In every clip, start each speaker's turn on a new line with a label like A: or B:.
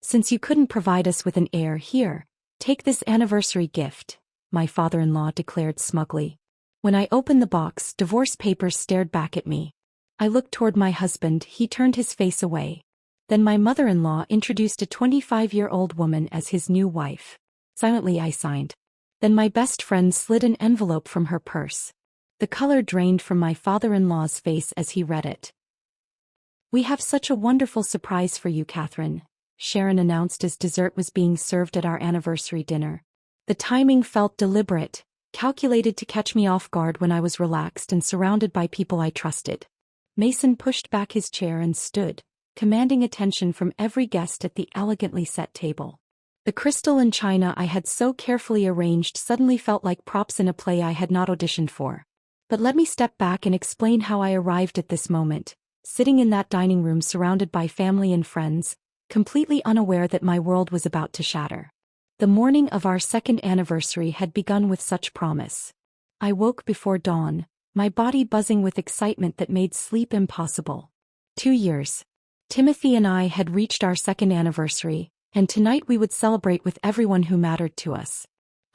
A: "Since you couldn't provide us with an heir here, take this anniversary gift," my father-in-law declared smugly. When I opened the box, divorce papers stared back at me. I looked toward my husband, he turned his face away. Then my mother-in-law introduced a 25-year-old woman as his new wife. Silently I signed. Then my best friend slid an envelope from her purse. The color drained from my father-in-law's face as he read it. "We have such a wonderful surprise for you, Catherine," Sharon announced as dessert was being served at our anniversary dinner. The timing felt deliberate, calculated to catch me off guard when I was relaxed and surrounded by people I trusted. Mason pushed back his chair and stood, commanding attention from every guest at the elegantly set table. The crystal and china I had so carefully arranged suddenly felt like props in a play I had not auditioned for. But let me step back and explain how I arrived at this moment, sitting in that dining room surrounded by family and friends, completely unaware that my world was about to shatter. The morning of our second anniversary had begun with such promise. I woke before dawn, my body buzzing with excitement that made sleep impossible. 2 years. Timothy and I had reached our second anniversary, and tonight we would celebrate with everyone who mattered to us.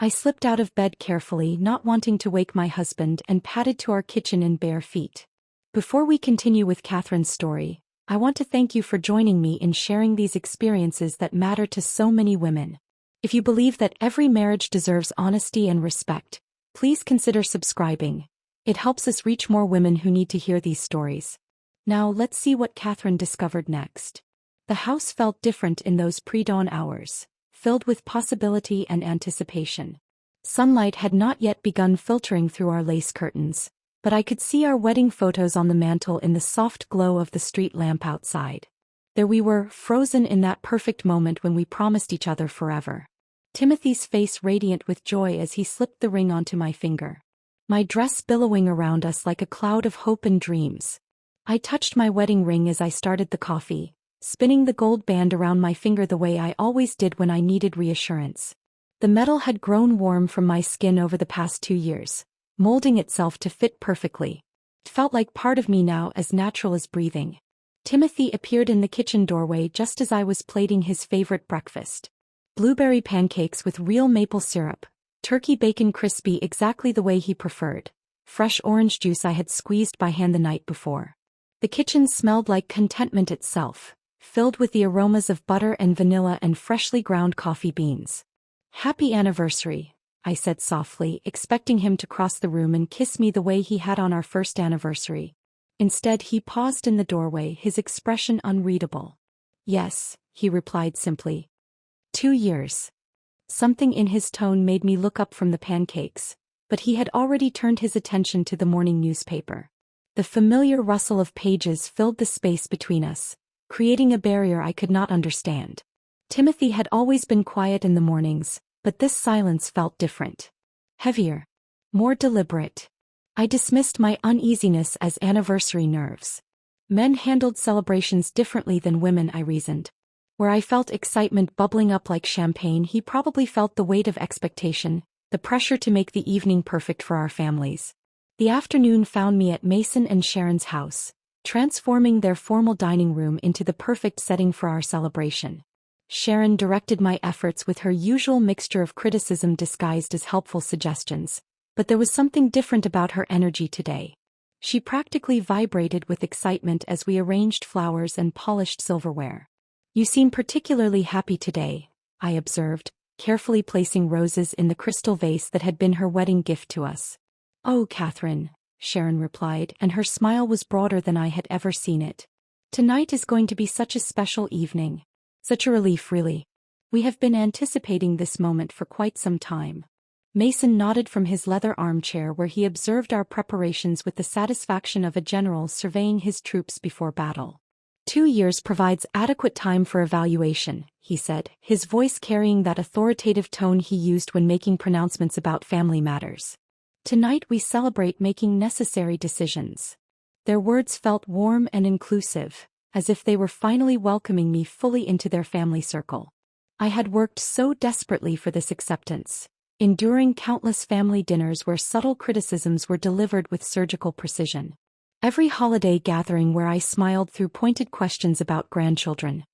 A: I slipped out of bed carefully, not wanting to wake my husband, and padded to our kitchen in bare feet. Before we continue with Catherine's story, I want to thank you for joining me in sharing these experiences that matter to so many women. If you believe that every marriage deserves honesty and respect, please consider subscribing. It helps us reach more women who need to hear these stories. Now let's see what Catherine discovered next. The house felt different in those pre-dawn hours, filled with possibility and anticipation. Sunlight had not yet begun filtering through our lace curtains, but I could see our wedding photos on the mantel in the soft glow of the street lamp outside. There we were, frozen in that perfect moment when we promised each other forever. Timothy's face radiant with joy as he slipped the ring onto my finger. My dress billowing around us like a cloud of hope and dreams. I touched my wedding ring as I started the coffee, spinning the gold band around my finger the way I always did when I needed reassurance. The metal had grown warm from my skin over the past 2 years, molding itself to fit perfectly. It felt like part of me now, as natural as breathing. Timothy appeared in the kitchen doorway just as I was plating his favorite breakfast. Blueberry pancakes with real maple syrup, turkey bacon crispy exactly the way he preferred, fresh orange juice I had squeezed by hand the night before. The kitchen smelled like contentment itself, filled with the aromas of butter and vanilla and freshly ground coffee beans. "Happy anniversary," I said softly, expecting him to cross the room and kiss me the way he had on our first anniversary. Instead, he paused in the doorway, his expression unreadable. "Yes," he replied simply. 2 years. Something in his tone made me look up from the pancakes, but he had already turned his attention to the morning newspaper. The familiar rustle of pages filled the space between us, creating a barrier I could not understand. Timothy had always been quiet in the mornings, but this silence felt different. Heavier. More deliberate. I dismissed my uneasiness as anniversary nerves. Men handled celebrations differently than women, I reasoned. Where I felt excitement bubbling up like champagne, he probably felt the weight of expectation, the pressure to make the evening perfect for our families. The afternoon found me at Mason and Sharon's house, transforming their formal dining room into the perfect setting for our celebration. Sharon directed my efforts with her usual mixture of criticism disguised as helpful suggestions, but there was something different about her energy today. She practically vibrated with excitement as we arranged flowers and polished silverware. "You seem particularly happy today," I observed, carefully placing roses in the crystal vase that had been her wedding gift to us. "Oh, Catherine," Sharon replied, and her smile was broader than I had ever seen it. "Tonight is going to be such a special evening. Such a relief, really. We have been anticipating this moment for quite some time." Mason nodded from his leather armchair where he observed our preparations with the satisfaction of a general surveying his troops before battle. 2 years provides adequate time for evaluation," he said, his voice carrying that authoritative tone he used when making pronouncements about family matters. "Tonight we celebrate making necessary decisions." Their words felt warm and inclusive, as if they were finally welcoming me fully into their family circle. I had worked so desperately for this acceptance, enduring countless family dinners where subtle criticisms were delivered with surgical precision. Every holiday gathering where I smiled through pointed questions about grandchildren.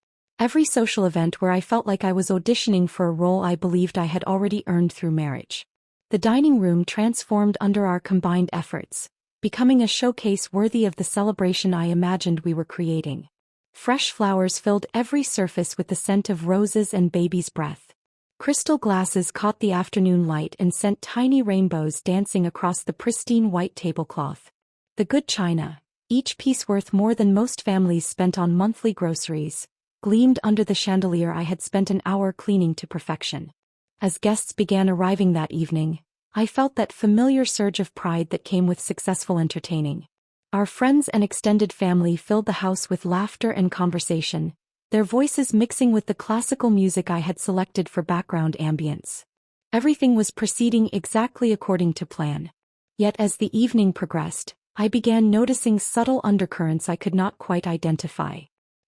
A: Every social event where I felt like I was auditioning for a role I believed I had already earned through marriage. The dining room transformed under our combined efforts, becoming a showcase worthy of the celebration I imagined we were creating. Fresh flowers filled every surface with the scent of roses and baby's breath. Crystal glasses caught the afternoon light and sent tiny rainbows dancing across the pristine white tablecloth. The good china, each piece worth more than most families spent on monthly groceries, gleamed under the chandelier I had spent an hour cleaning to perfection. As guests began arriving that evening, I felt that familiar surge of pride that came with successful entertaining. Our friends and extended family filled the house with laughter and conversation, their voices mixing with the classical music I had selected for background ambience. Everything was proceeding exactly according to plan. Yet as the evening progressed, I began noticing subtle undercurrents I could not quite identify.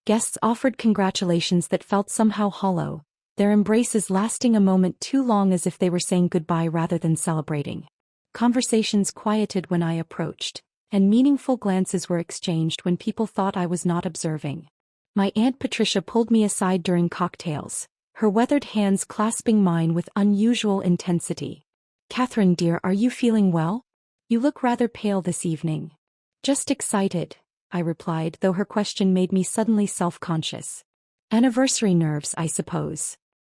A: Guests offered congratulations that felt somehow hollow, their embraces lasting a moment too long as if they were saying goodbye rather than celebrating. Conversations quieted when I approached, and meaningful glances were exchanged when people thought I was not observing. My Aunt Patricia pulled me aside during cocktails, her weathered hands clasping mine with unusual intensity. "Catherine dear, are you feeling well? You look rather pale this evening." "Just excited," I replied, though her question made me suddenly self-conscious. "Anniversary nerves, I suppose."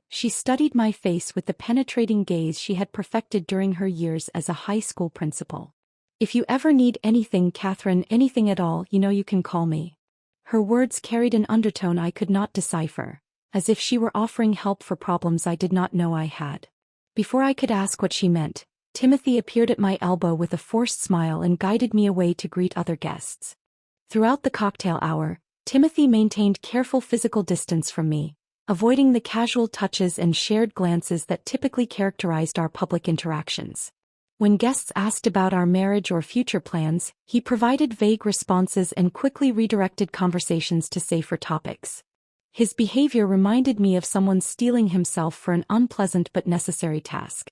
A: She studied my face with the penetrating gaze she had perfected during her years as a high school principal. "If you ever need anything, Catherine, anything at all, you know you can call me." Her words carried an undertone I could not decipher, as if she were offering help for problems I did not know I had. Before I could ask what she meant, Timothy appeared at my elbow with a forced smile and guided me away to greet other guests. Throughout the cocktail hour, Timothy maintained careful physical distance from me, avoiding the casual touches and shared glances that typically characterized our public interactions. When guests asked about our marriage or future plans, he provided vague responses and quickly redirected conversations to safer topics. His behavior reminded me of someone steeling himself for an unpleasant but necessary task.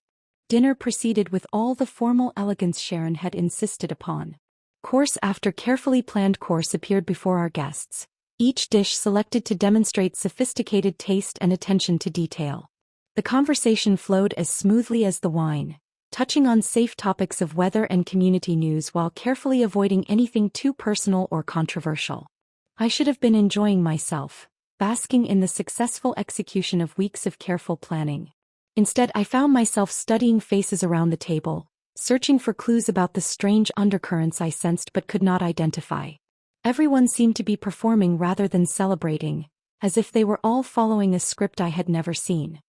A: Dinner proceeded with all the formal elegance Sharon had insisted upon. Course after carefully planned course appeared before our guests, each dish selected to demonstrate sophisticated taste and attention to detail. The conversation flowed as smoothly as the wine, touching on safe topics of weather and community news while carefully avoiding anything too personal or controversial. I should have been enjoying myself, basking in the successful execution of weeks of careful planning. Instead, I found myself studying faces around the table, searching for clues about the strange undercurrents I sensed but could not identify. Everyone seemed to be performing rather than celebrating, as if they were all following a script I had never seen.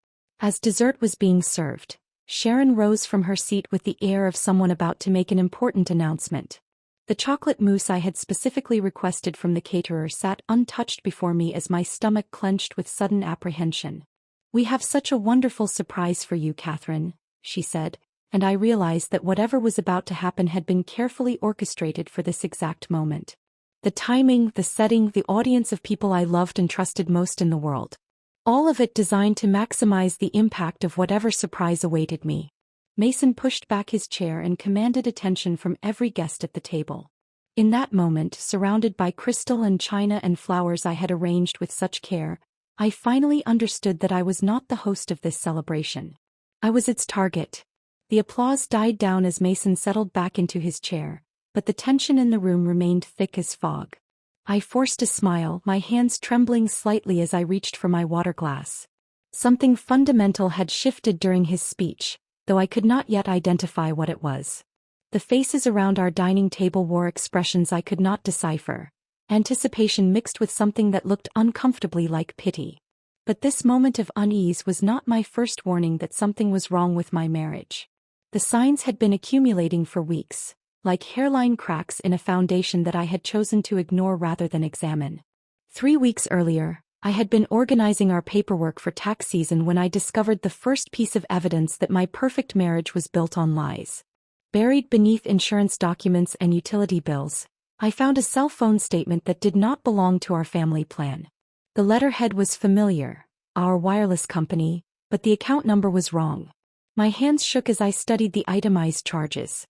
A: As dessert was being served, Sharon rose from her seat with the air of someone about to make an important announcement. The chocolate mousse I had specifically requested from the caterer sat untouched before me as my stomach clenched with sudden apprehension. "We have such a wonderful surprise for you, Catherine," she said, and I realized that whatever was about to happen had been carefully orchestrated for this exact moment. The timing, the setting, the audience of people I loved and trusted most in the world. All of it designed to maximize the impact of whatever surprise awaited me. Mason pushed back his chair and commanded attention from every guest at the table. In that moment, surrounded by crystal and china and flowers I had arranged with such care, I finally understood that I was not the host of this celebration. I was its target. The applause died down as Mason settled back into his chair, but the tension in the room remained thick as fog. I forced a smile, my hands trembling slightly as I reached for my water glass. Something fundamental had shifted during his speech, though I could not yet identify what it was. The faces around our dining table wore expressions I could not decipher, anticipation mixed with something that looked uncomfortably like pity. But this moment of unease was not my first warning that something was wrong with my marriage. The signs had been accumulating for weeks, like hairline cracks in a foundation that I had chosen to ignore rather than examine. 3 weeks earlier, I had been organizing our paperwork for tax season when I discovered the first piece of evidence that my perfect marriage was built on lies. Buried beneath insurance documents and utility bills, I found a cell phone statement that did not belong to our family plan. The letterhead was familiar, our wireless company, but the account number was wrong. My hands shook as I studied the itemized charges.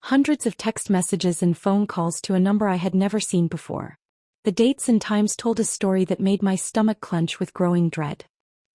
A: Hundreds of text messages and phone calls to a number I had never seen before. The dates and times told a story that made my stomach clench with growing dread.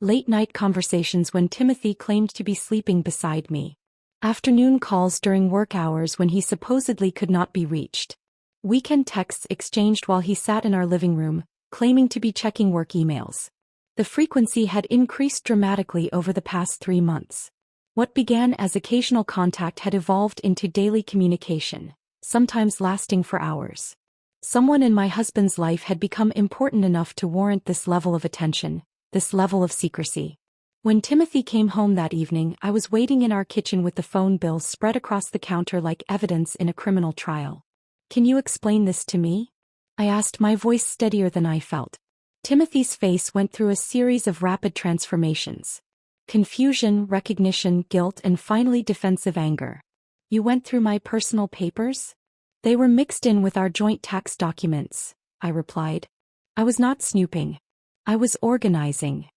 A: Late-night conversations when Timothy claimed to be sleeping beside me. Afternoon calls during work hours when he supposedly could not be reached. Weekend texts exchanged while he sat in our living room, claiming to be checking work emails. The frequency had increased dramatically over the past 3 months. What began as occasional contact had evolved into daily communication, sometimes lasting for hours. Someone in my husband's life had become important enough to warrant this level of attention, this level of secrecy. When Timothy came home that evening, I was waiting in our kitchen with the phone bill spread across the counter like evidence in a criminal trial. "Can you explain this to me?" I asked, my voice steadier than I felt. Timothy's face went through a series of rapid transformations. Confusion, recognition, guilt, and finally defensive anger. "You went through my personal papers?" "They were mixed in with our joint tax documents," I replied. "I was not snooping. I was organizing."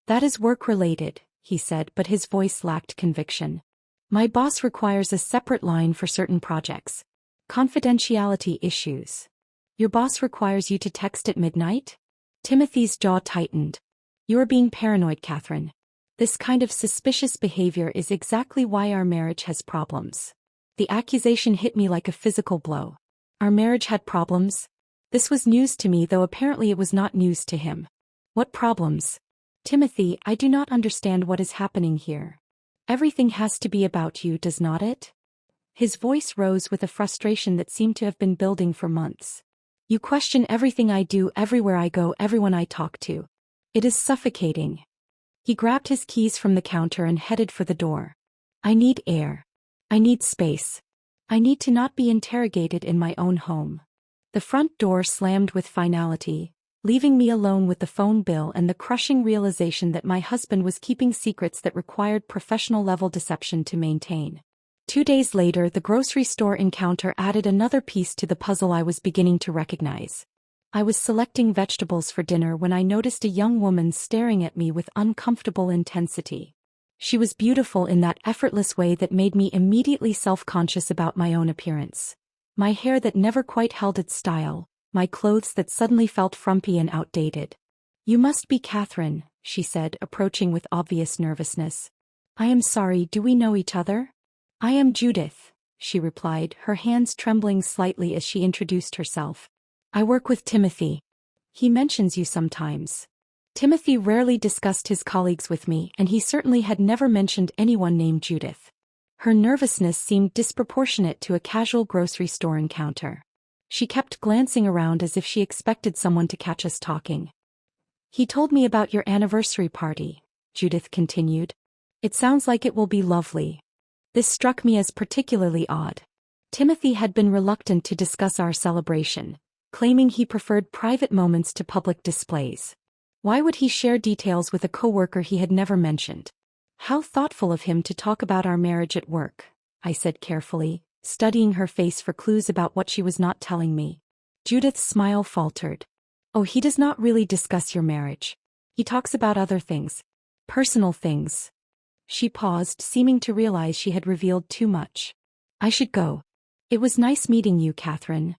A: "That is work-related," he said, but his voice lacked conviction. "My boss requires a separate line for certain projects. Confidentiality issues." "Your boss requires you to text at midnight?" Timothy's jaw tightened. "You're being paranoid, Catherine. This kind of suspicious behavior is exactly why our marriage has problems." The accusation hit me like a physical blow. Our marriage had problems? This was news to me, though apparently it was not news to him. "What problems?" "Timothy, I do not understand what is happening here. Everything has to be about you, does not it?" His voice rose with a frustration that seemed to have been building for months. "You question everything I do, everywhere I go, everyone I talk to. It is suffocating." He grabbed his keys from the counter and headed for the door. "I need air. I need space. I need to not be interrogated in my own home." The front door slammed with finality, leaving me alone with the phone bill and the crushing realization that my husband was keeping secrets that required professional-level deception to maintain. 2 days later, the grocery store encounter added another piece to the puzzle I was beginning to recognize. I was selecting vegetables for dinner when I noticed a young woman staring at me with uncomfortable intensity. She was beautiful in that effortless way that made me immediately self-conscious about my own appearance. My hair that never quite held its style, my clothes that suddenly felt frumpy and outdated. "You must be Catherine," she said, approaching with obvious nervousness. "I am sorry, do we know each other?" "I am Judith," she replied, her hands trembling slightly as she introduced herself. "I work with Timothy. He mentions you sometimes." Timothy rarely discussed his colleagues with me, and he certainly had never mentioned anyone named Judith. Her nervousness seemed disproportionate to a casual grocery store encounter. She kept glancing around as if she expected someone to catch us talking. "He told me about your anniversary party," Judith continued. "It sounds like it will be lovely." This struck me as particularly odd. Timothy had been reluctant to discuss our celebration, claiming he preferred private moments to public displays. Why would he share details with a coworker he had never mentioned? "How thoughtful of him to talk about our marriage at work," I said carefully, studying her face for clues about what she was not telling me. Judith's smile faltered. "Oh, he does not really discuss your marriage. He talks about other things. Personal things." She paused, seeming to realize she had revealed too much. "I should go. It was nice meeting you, Catherine."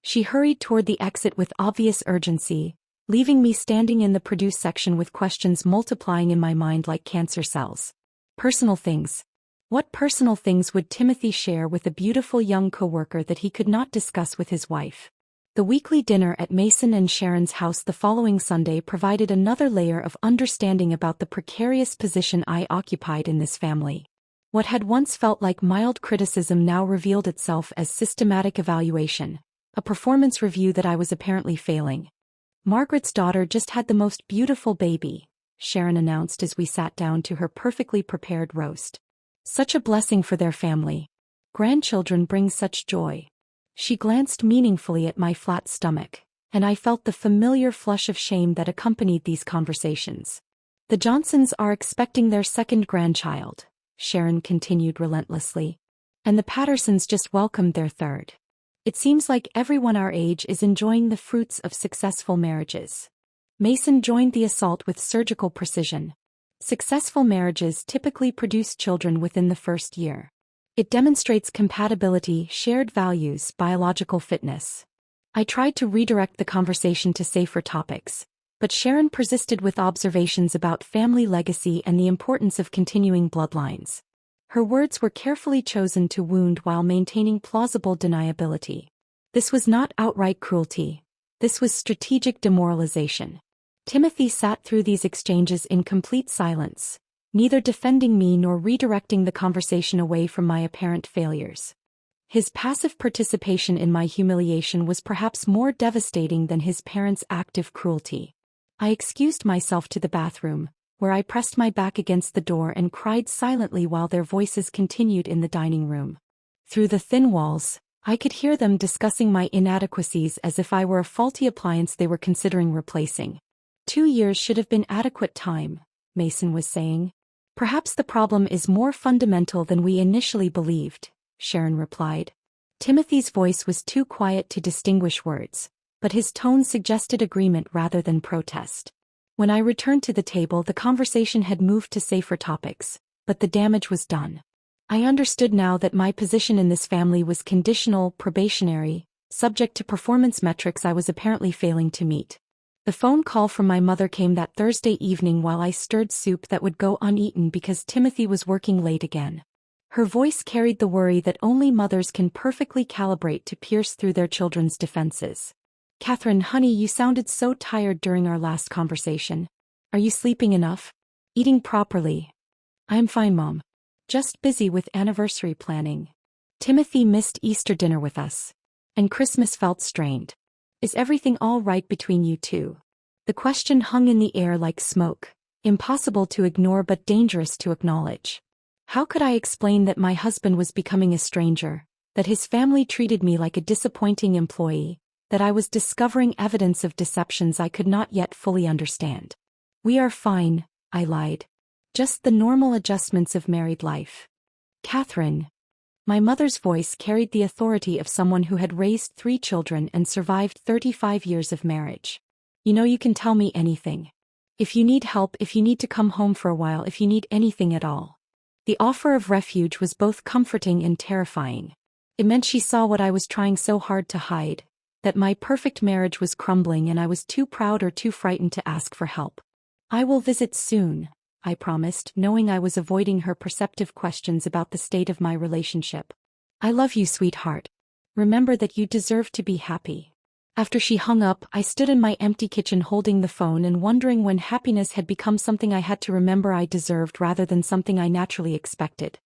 A: She hurried toward the exit with obvious urgency, leaving me standing in the produce section with questions multiplying in my mind like cancer cells. Personal things. What personal things would Timothy share with a beautiful young coworker that he could not discuss with his wife? The weekly dinner at Mason and Sharon's house the following Sunday provided another layer of understanding about the precarious position I occupied in this family. What had once felt like mild criticism now revealed itself as systematic evaluation, a performance review that I was apparently failing. "Margaret's daughter just had the most beautiful baby," Sharon announced as we sat down to her perfectly prepared roast. "Such a blessing for their family. Grandchildren bring such joy." She glanced meaningfully at my flat stomach, and I felt the familiar flush of shame that accompanied these conversations. "The Johnsons are expecting their second grandchild," Sharon continued relentlessly. "And the Pattersons just welcomed their third. It seems like everyone our age is enjoying the fruits of successful marriages." Mason joined the assault with surgical precision. Successful marriages typically produce children within the first year. It demonstrates compatibility, shared values, biological fitness. I tried to redirect the conversation to safer topics, but Sharon persisted with observations about family legacy and the importance of continuing bloodlines. Her words were carefully chosen to wound while maintaining plausible deniability. This was not outright cruelty. This was strategic demoralization. Timothy sat through these exchanges in complete silence, neither defending me nor redirecting the conversation away from my apparent failures. His passive participation in my humiliation was perhaps more devastating than his parents' active cruelty. I excused myself to the bathroom, where I pressed my back against the door and cried silently while their voices continued in the dining room. Through the thin walls, I could hear them discussing my inadequacies as if I were a faulty appliance they were considering replacing. 2 years should have been adequate time, Mason was saying. Perhaps the problem is more fundamental than we initially believed, Sharon replied. Timothy's voice was too quiet to distinguish words, but his tone suggested agreement rather than protest. When I returned to the table, the conversation had moved to safer topics, but the damage was done. I understood now that my position in this family was conditional, probationary, subject to performance metrics I was apparently failing to meet. The phone call from my mother came that Thursday evening while I stirred soup that would go uneaten because Timothy was working late again. Her voice carried the worry that only mothers can perfectly calibrate to pierce through their children's defenses. "Catherine, honey, you sounded so tired during our last conversation. Are you sleeping enough? Eating properly?" "I'm fine, Mom. Just busy with anniversary planning. Timothy missed Easter dinner with us. And Christmas felt strained. Is everything all right between you two?" The question hung in the air like smoke, impossible to ignore but dangerous to acknowledge. How could I explain that my husband was becoming a stranger, that his family treated me like a disappointing employee, that I was discovering evidence of deceptions I could not yet fully understand? "We are fine," I lied. "Just the normal adjustments of married life." "Catherine." My mother's voice carried the authority of someone who had raised 3 children and survived 35 years of marriage. "You know you can tell me anything. If you need help, if you need to come home for a while, if you need anything at all." The offer of refuge was both comforting and terrifying. It meant she saw what I was trying so hard to hide, that my perfect marriage was crumbling and I was too proud or too frightened to ask for help. "I will visit soon," I promised, knowing I was avoiding her perceptive questions about the state of my relationship. "I love you, sweetheart. Remember that you deserve to be happy." After she hung up, I stood in my empty kitchen holding the phone and wondering when happiness had become something I had to remember I deserved rather than something I naturally expected.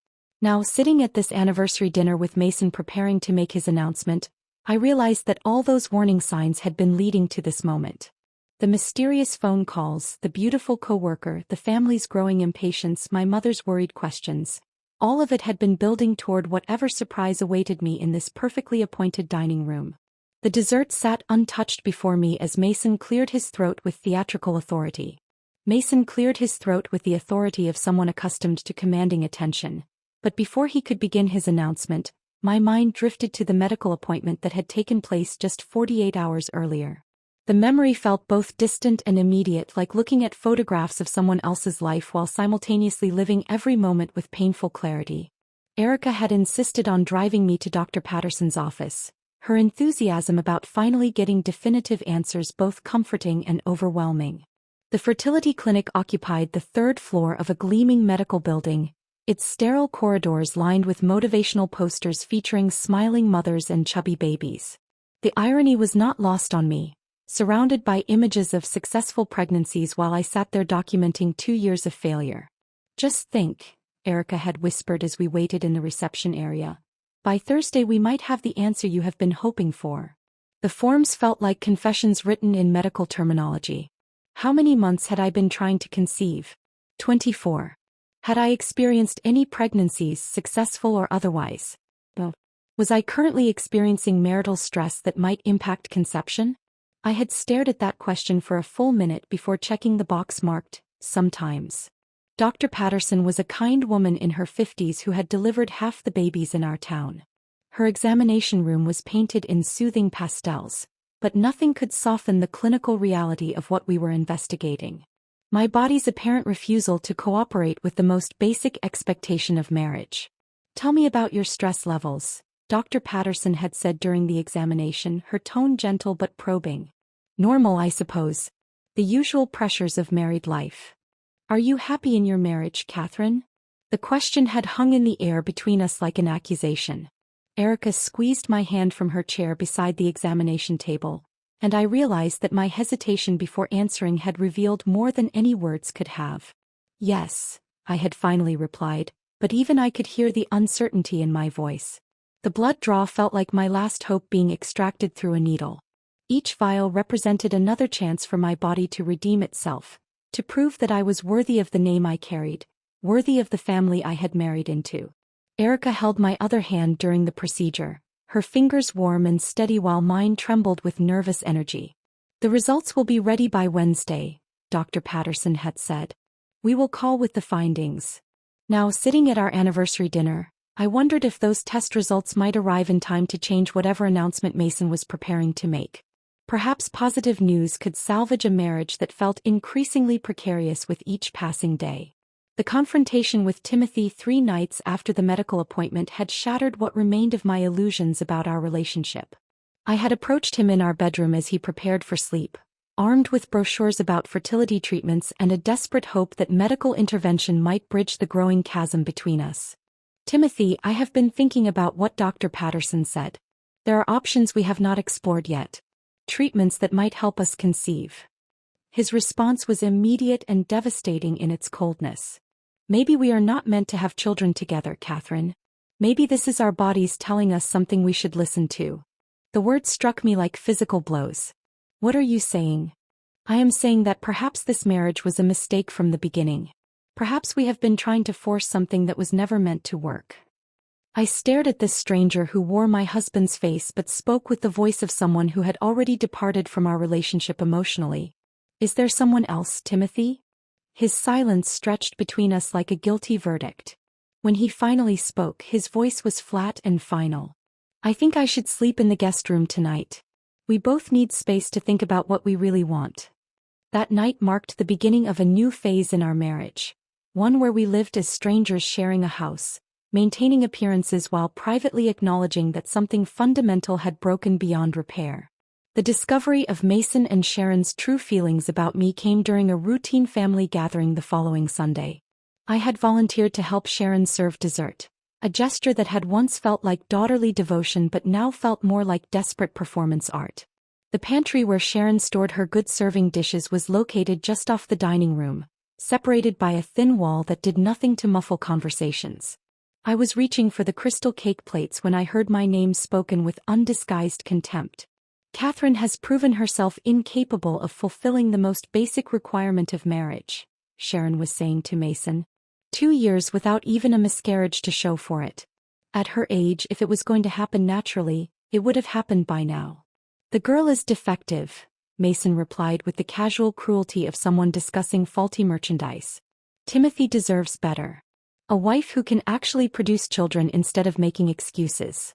A: Now, sitting at this anniversary dinner with Mason preparing to make his announcement, I realized that all those warning signs had been leading to this moment. The mysterious phone calls, the beautiful coworker, the family's growing impatience, my mother's worried questions. All of it had been building toward whatever surprise awaited me in this perfectly appointed dining room. The dessert sat untouched before me as Mason cleared his throat with theatrical authority. Mason cleared his throat with the authority of someone accustomed to commanding attention. But before he could begin his announcement, my mind drifted to the medical appointment that had taken place just 48 hours earlier. The memory felt both distant and immediate, like looking at photographs of someone else's life while simultaneously living every moment with painful clarity. Erica had insisted on driving me to Dr. Patterson's office, her enthusiasm about finally getting definitive answers both comforting and overwhelming. The fertility clinic occupied the 3rd floor of a gleaming medical building, its sterile corridors lined with motivational posters featuring smiling mothers and chubby babies. The irony was not lost on me. Surrounded by images of successful pregnancies while I sat there documenting 2 years of failure. "Just think," Erica had whispered as we waited in the reception area. "By Thursday we might have the answer you have been hoping for." The forms felt like confessions written in medical terminology. How many months had I been trying to conceive? 24. Had I experienced any pregnancies, successful or otherwise? No. Was I currently experiencing marital stress that might impact conception? I had stared at that question for a full minute before checking the box marked, "Sometimes." Dr. Patterson was a kind woman in her 50s who had delivered half the babies in our town. Her examination room was painted in soothing pastels, but nothing could soften the clinical reality of what we were investigating. My body's apparent refusal to cooperate with the most basic expectation of marriage. "Tell me about your stress levels," Dr. Patterson had said during the examination, her tone gentle but probing. Normal, I suppose. The usual pressures of married life. Are you happy in your marriage, Catherine? The question had hung in the air between us like an accusation. Erica squeezed my hand from her chair beside the examination table, and I realized that my hesitation before answering had revealed more than any words could have. Yes, I had finally replied, but even I could hear the uncertainty in my voice. The blood draw felt like my last hope being extracted through a needle. Each vial represented another chance for my body to redeem itself, to prove that I was worthy of the name I carried, worthy of the family I had married into. Erica held my other hand during the procedure, her fingers warm and steady while mine trembled with nervous energy. The results will be ready by Wednesday, Dr. Patterson had said. We will call with the findings. Now, sitting at our anniversary dinner, I wondered if those test results might arrive in time to change whatever announcement Mason was preparing to make. Perhaps positive news could salvage a marriage that felt increasingly precarious with each passing day. The confrontation with Timothy 3 nights after the medical appointment had shattered what remained of my illusions about our relationship. I had approached him in our bedroom as he prepared for sleep, armed with brochures about fertility treatments and a desperate hope that medical intervention might bridge the growing chasm between us. Timothy, I have been thinking about what Dr. Patterson said. There are options we have not explored yet. Treatments that might help us conceive. His response was immediate and devastating in its coldness. Maybe we are not meant to have children together, Catherine. Maybe this is our bodies telling us something we should listen to. The words struck me like physical blows. What are you saying? I am saying that perhaps this marriage was a mistake from the beginning. Perhaps we have been trying to force something that was never meant to work. I stared at this stranger who wore my husband's face but spoke with the voice of someone who had already departed from our relationship emotionally. Is there someone else, Timothy? His silence stretched between us like a guilty verdict. When he finally spoke, his voice was flat and final. I think I should sleep in the guest room tonight. We both need space to think about what we really want. That night marked the beginning of a new phase in our marriage. One where we lived as strangers sharing a house, maintaining appearances while privately acknowledging that something fundamental had broken beyond repair. The discovery of Mason and Sharon's true feelings about me came during a routine family gathering the following Sunday. I had volunteered to help Sharon serve dessert, a gesture that had once felt like daughterly devotion but now felt more like desperate performance art. The pantry where Sharon stored her good serving dishes was located just off the dining room, separated by a thin wall that did nothing to muffle conversations. I was reaching for the crystal cake plates when I heard my name spoken with undisguised contempt. Catherine has proven herself incapable of fulfilling the most basic requirement of marriage, Sharon was saying to Mason. 2 years without even a miscarriage to show for it. At her age, if it was going to happen naturally, it would have happened by now. The girl is defective, Mason replied with the casual cruelty of someone discussing faulty merchandise. Timothy deserves better. A wife who can actually produce children instead of making excuses.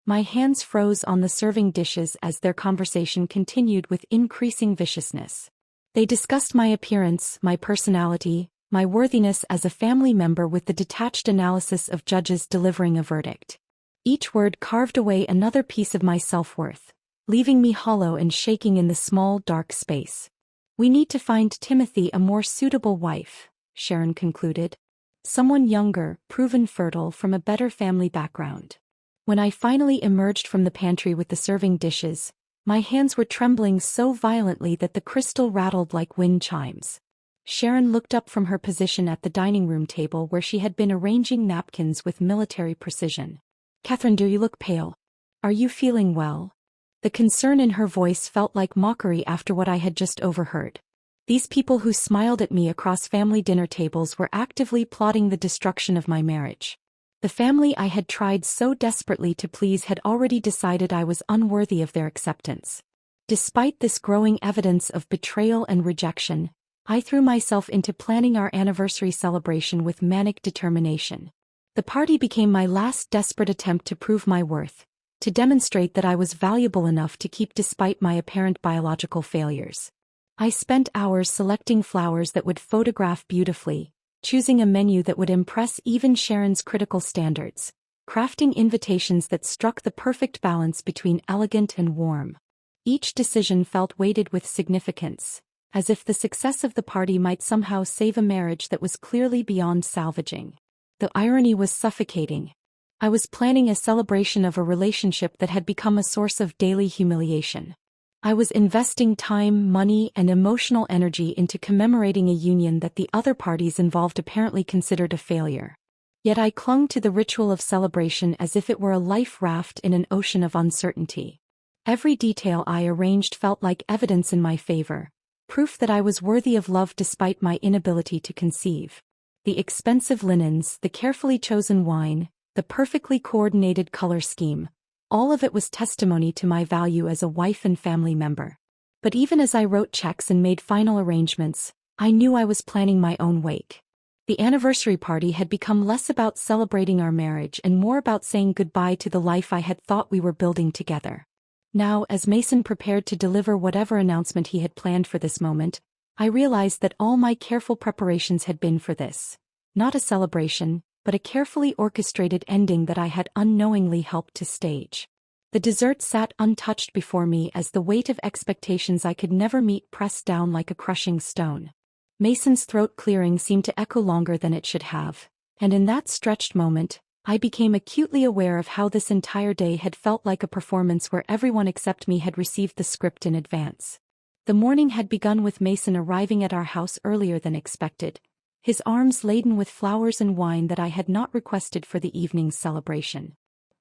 A: My hands froze on the serving dishes as their conversation continued with increasing viciousness. They discussed my appearance, my personality, my worthiness as a family member with the detached analysis of judges delivering a verdict. Each word carved away another piece of my self-worth, leaving me hollow and shaking in the small, dark space. We need to find Timothy a more suitable wife, Sharon concluded. Someone younger, proven fertile from a better family background. When I finally emerged from the pantry with the serving dishes, my hands were trembling so violently that the crystal rattled like wind chimes. Sharon looked up from her position at the dining room table where she had been arranging napkins with military precision. Catherine, do you look pale? Are you feeling well? The concern in her voice felt like mockery after what I had just overheard. These people who smiled at me across family dinner tables were actively plotting the destruction of my marriage. The family I had tried so desperately to please had already decided I was unworthy of their acceptance. Despite this growing evidence of betrayal and rejection, I threw myself into planning our anniversary celebration with manic determination. The party became my last desperate attempt to prove my worth, to demonstrate that I was valuable enough to keep despite my apparent biological failures. I spent hours selecting flowers that would photograph beautifully, choosing a menu that would impress even Sharon's critical standards, crafting invitations that struck the perfect balance between elegant and warm. Each decision felt weighted with significance, as if the success of the party might somehow save a marriage that was clearly beyond salvaging. The irony was suffocating. I was planning a celebration of a relationship that had become a source of daily humiliation. I was investing time, money, and emotional energy into commemorating a union that the other parties involved apparently considered a failure. Yet I clung to the ritual of celebration as if it were a life raft in an ocean of uncertainty. Every detail I arranged felt like evidence in my favor, proof that I was worthy of love despite my inability to conceive. The expensive linens, the carefully chosen wine, the perfectly coordinated color scheme, all of it was testimony to my value as a wife and family member. But even as I wrote checks and made final arrangements, I knew I was planning my own wake. The anniversary party had become less about celebrating our marriage and more about saying goodbye to the life I had thought we were building together. Now, as Mason prepared to deliver whatever announcement he had planned for this moment, I realized that all my careful preparations had been for this. Not a celebration, but a carefully orchestrated ending that I had unknowingly helped to stage. The dessert sat untouched before me as the weight of expectations I could never meet pressed down like a crushing stone. Mason's throat clearing seemed to echo longer than it should have, and in that stretched moment, I became acutely aware of how this entire day had felt like a performance where everyone except me had received the script in advance. The morning had begun with Mason arriving at our house earlier than expected, his arms laden with flowers and wine that I had not requested for the evening's celebration.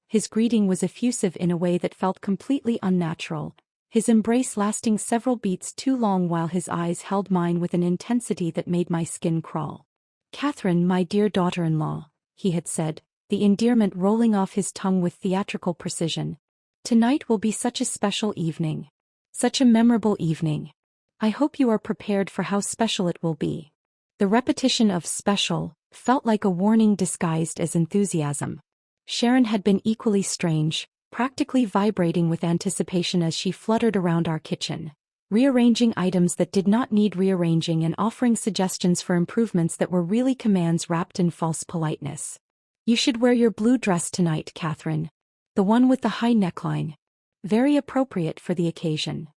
A: His greeting was effusive in a way that felt completely unnatural, his embrace lasting several beats too long while his eyes held mine with an intensity that made my skin crawl. "Catherine, my dear daughter-in-law," he had said, the endearment rolling off his tongue with theatrical precision. "Tonight will be such a special evening. Such a memorable evening. I hope you are prepared for how special it will be." The repetition of "special" felt like a warning disguised as enthusiasm. Sharon had been equally strange, practically vibrating with anticipation as she fluttered around our kitchen, rearranging items that did not need rearranging and offering suggestions for improvements that were really commands wrapped in false politeness. "You should wear your blue dress tonight, Catherine. The one with the high neckline. Very appropriate for the occasion."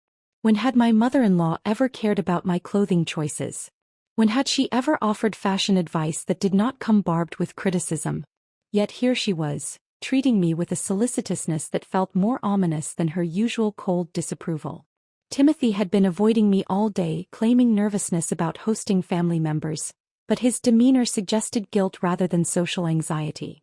A: When had my mother-in-law ever cared about my clothing choices? When had she ever offered fashion advice that did not come barbed with criticism? Yet here she was, treating me with a solicitousness that felt more ominous than her usual cold disapproval. Timothy had been avoiding me all day, claiming nervousness about hosting family members, but his demeanor suggested guilt rather than social anxiety.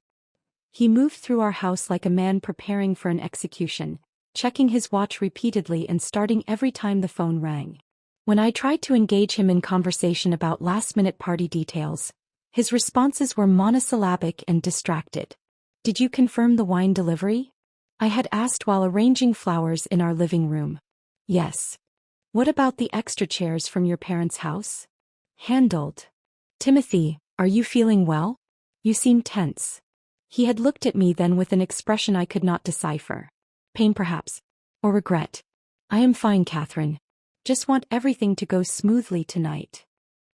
A: He moved through our house like a man preparing for an execution, checking his watch repeatedly and starting every time the phone rang. When I tried to engage him in conversation about last-minute party details, his responses were monosyllabic and distracted. "Did you confirm the wine delivery?" I had asked while arranging flowers in our living room. "Yes." "What about the extra chairs from your parents' house?" "Handled." "Timothy, are you feeling well? You seem tense." He had looked at me then with an expression I could not decipher. Pain perhaps. Or regret. "I am fine, Catherine. Just want everything to go smoothly tonight."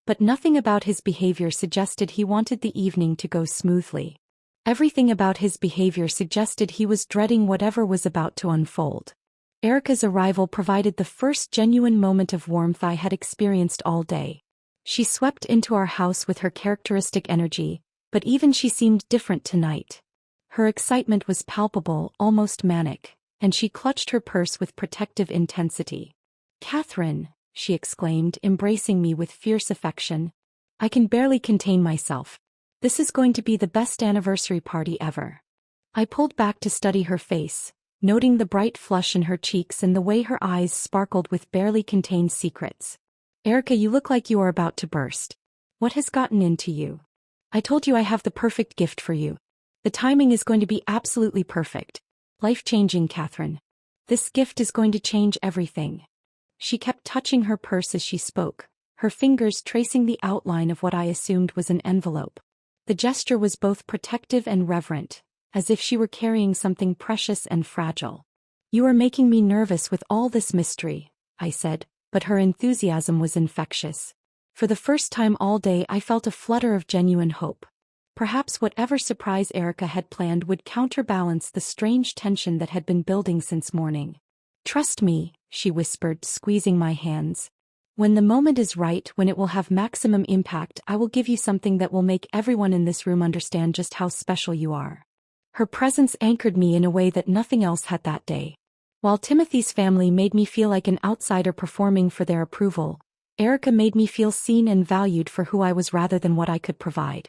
A: But nothing about his behavior suggested he wanted the evening to go smoothly. Everything about his behavior suggested he was dreading whatever was about to unfold. Erica's arrival provided the first genuine moment of warmth I had experienced all day. She swept into our house with her characteristic energy, but even she seemed different tonight. Her excitement was palpable, almost manic, and she clutched her purse with protective intensity. "Catherine," she exclaimed, embracing me with fierce affection. "I can barely contain myself. This is going to be the best anniversary party ever." I pulled back to study her face, noting the bright flush in her cheeks and the way her eyes sparkled with barely contained secrets. "Erica, you look like you are about to burst. What has gotten into you? I told you I have the perfect gift for you. The timing is going to be absolutely perfect. Life-changing, Catherine. This gift is going to change everything." She kept touching her purse as she spoke, her fingers tracing the outline of what I assumed was an envelope. The gesture was both protective and reverent, as if she were carrying something precious and fragile. "You are making me nervous with all this mystery," I said, but her enthusiasm was infectious. For the first time all day I felt a flutter of genuine hope. Perhaps whatever surprise Erica had planned would counterbalance the strange tension that had been building since morning. "Trust me," she whispered, squeezing my hands. "When the moment is right, when it will have maximum impact, I will give you something that will make everyone in this room understand just how special you are." Her presence anchored me in a way that nothing else had that day. While Timothy's family made me feel like an outsider performing for their approval, Erica made me feel seen and valued for who I was rather than what I could provide.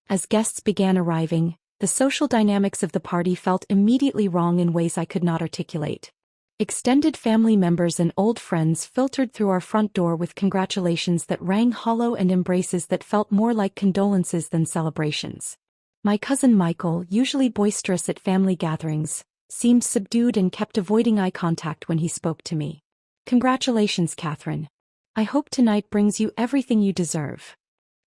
A: As guests began arriving, the social dynamics of the party felt immediately wrong in ways I could not articulate. Extended family members and old friends filtered through our front door with congratulations that rang hollow and embraces that felt more like condolences than celebrations. My cousin Michael, usually boisterous at family gatherings, seemed subdued and kept avoiding eye contact when he spoke to me. "Congratulations, Catherine. I hope tonight brings you everything you deserve."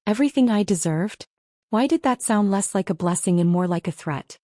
A: Everything I deserved? Why did that sound less like a blessing and more like a threat?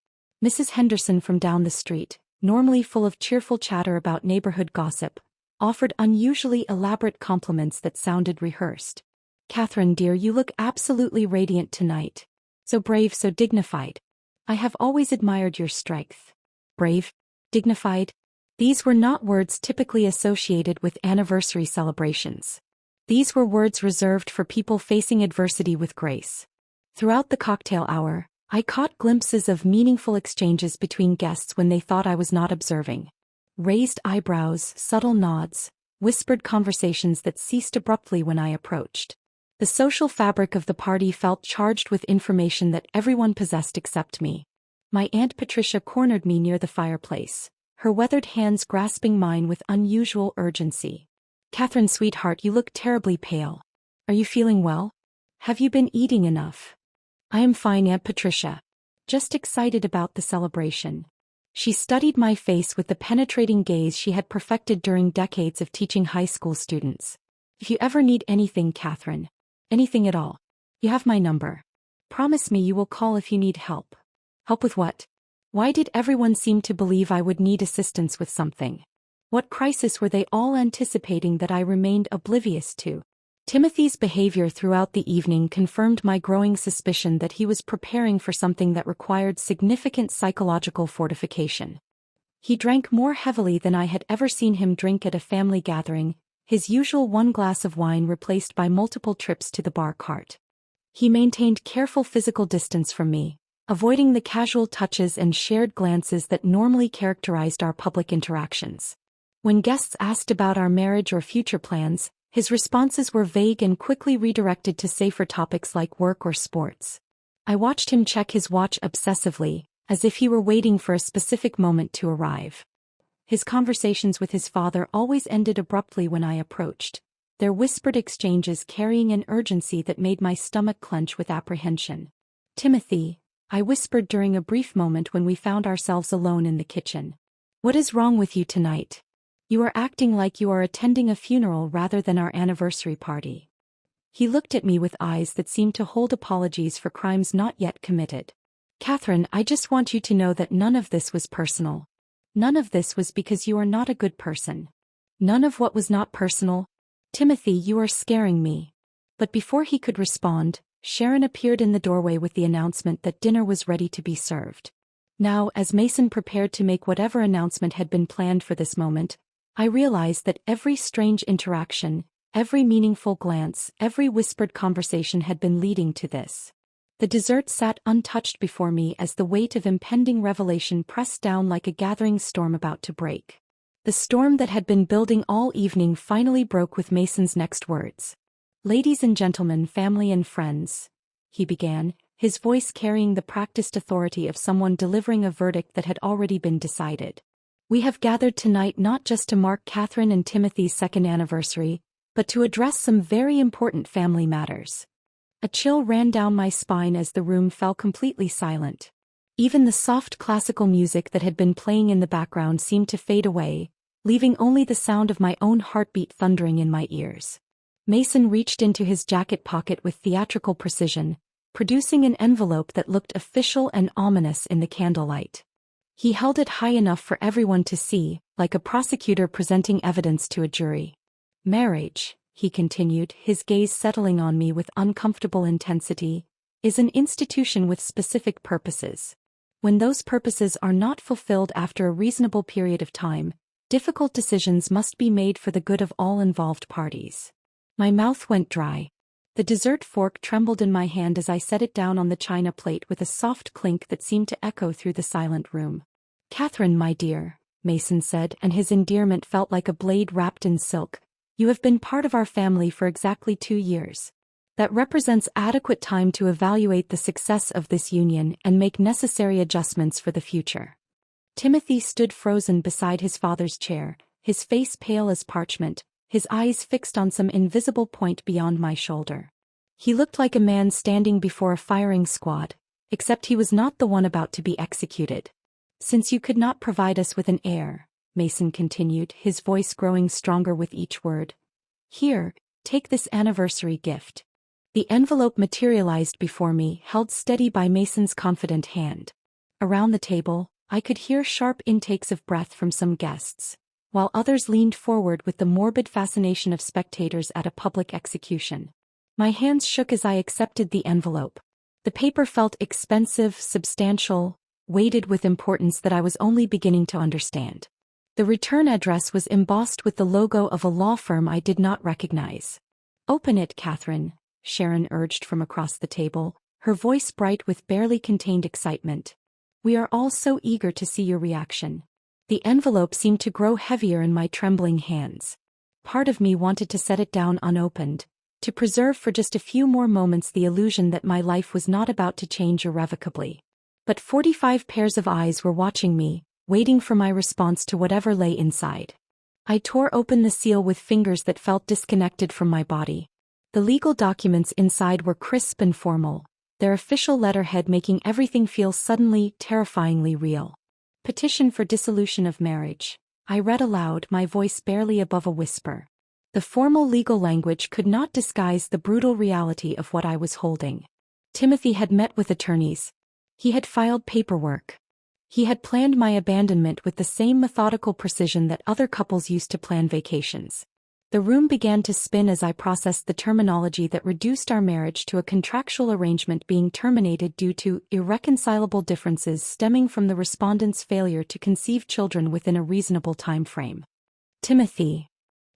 A: Mrs. Henderson from down the street, normally full of cheerful chatter about neighborhood gossip, offered unusually elaborate compliments that sounded rehearsed. "Catherine dear, you look absolutely radiant tonight. So brave, so dignified. I have always admired your strength." Brave? Dignified? These were not words typically associated with anniversary celebrations. These were words reserved for people facing adversity with grace. Throughout the cocktail hour, I caught glimpses of meaningful exchanges between guests when they thought I was not observing. Raised eyebrows, subtle nods, whispered conversations that ceased abruptly when I approached. The social fabric of the party felt charged with information that everyone possessed except me. My Aunt Patricia cornered me near the fireplace, her weathered hands grasping mine with unusual urgency. "Catherine, sweetheart, you look terribly pale. Are you feeling well? Have you been eating enough?" "I am fine, Aunt Patricia. Just excited about the celebration." She studied my face with the penetrating gaze she had perfected during decades of teaching high school students. "If you ever need anything, Catherine, anything at all, you have my number. Promise me you will call if you need help." Help with what? Why did everyone seem to believe I would need assistance with something? What crisis were they all anticipating that I remained oblivious to? Timothy's behavior throughout the evening confirmed my growing suspicion that he was preparing for something that required significant psychological fortification. He drank more heavily than I had ever seen him drink at a family gathering, his usual one glass of wine replaced by multiple trips to the bar cart. He maintained careful physical distance from me, avoiding the casual touches and shared glances that normally characterized our public interactions. When guests asked about our marriage or future plans, his responses were vague and quickly redirected to safer topics like work or sports. I watched him check his watch obsessively, as if he were waiting for a specific moment to arrive. His conversations with his father always ended abruptly when I approached, their whispered exchanges carrying an urgency that made my stomach clench with apprehension. "Timothy," I whispered during a brief moment when we found ourselves alone in the kitchen. "What is wrong with you tonight? You are acting like you are attending a funeral rather than our anniversary party." He looked at me with eyes that seemed to hold apologies for crimes not yet committed. "Catherine, I just want you to know that none of this was personal. None of this was because you are not a good person. None of what was not personal. Timothy, you are scaring me." But before he could respond, Sharon appeared in the doorway with the announcement that dinner was ready to be served. Now, as Mason prepared to make whatever announcement had been planned for this moment, I realized that every strange interaction, every meaningful glance, every whispered conversation had been leading to this. The dessert sat untouched before me as the weight of impending revelation pressed down like a gathering storm about to break. The storm that had been building all evening finally broke with Mason's next words. "Ladies and gentlemen, family and friends," he began, his voice carrying the practiced authority of someone delivering a verdict that had already been decided. "We have gathered tonight not just to mark Catherine and Timothy's second anniversary, but to address some very important family matters." A chill ran down my spine as the room fell completely silent. Even the soft classical music that had been playing in the background seemed to fade away, leaving only the sound of my own heartbeat thundering in my ears. Mason reached into his jacket pocket with theatrical precision, producing an envelope that looked official and ominous in the candlelight. He held it high enough for everyone to see, like a prosecutor presenting evidence to a jury. "Marriage," he continued, his gaze settling on me with uncomfortable intensity, is an institution with specific purposes. When those purposes are not fulfilled after a reasonable period of time, difficult decisions must be made for the good of all involved parties. My mouth went dry. The dessert fork trembled in my hand as I set it down on the china plate with a soft clink that seemed to echo through the silent room. "Catherine, my dear," Mason said, and his endearment felt like a blade wrapped in silk, "you have been part of our family for exactly 2 years. That represents adequate time to evaluate the success of this union and make necessary adjustments for the future." Timothy stood frozen beside his father's chair, his face pale as parchment, his eyes fixed on some invisible point beyond my shoulder. He looked like a man standing before a firing squad, except he was not the one about to be executed. "Since you could not provide us with an heir," Mason continued, his voice growing stronger with each word, "here, take this anniversary gift." The envelope materialized before me, held steady by Mason's confident hand. Around the table, I could hear sharp intakes of breath from some guests, while others leaned forward with the morbid fascination of spectators at a public execution. My hands shook as I accepted the envelope. The paper felt expensive, substantial, weighted with importance that I was only beginning to understand. The return address was embossed with the logo of a law firm I did not recognize. "Open it, Catherine," Sharon urged from across the table, her voice bright with barely contained excitement. "We are all so eager to see your reaction." The envelope seemed to grow heavier in my trembling hands. Part of me wanted to set it down unopened, to preserve for just a few more moments the illusion that my life was not about to change irrevocably. But 45 pairs of eyes were watching me, waiting for my response to whatever lay inside. I tore open the seal with fingers that felt disconnected from my body. The legal documents inside were crisp and formal, their official letterhead making everything feel suddenly, terrifyingly real. "Petition for dissolution of marriage," I read aloud, my voice barely above a whisper. The formal legal language could not disguise the brutal reality of what I was holding. Timothy had met with attorneys. He had filed paperwork. He had planned my abandonment with the same methodical precision that other couples used to plan vacations. The room began to spin as I processed the terminology that reduced our marriage to a contractual arrangement being terminated due to irreconcilable differences stemming from the respondent's failure to conceive children within a reasonable time frame. "Timothy."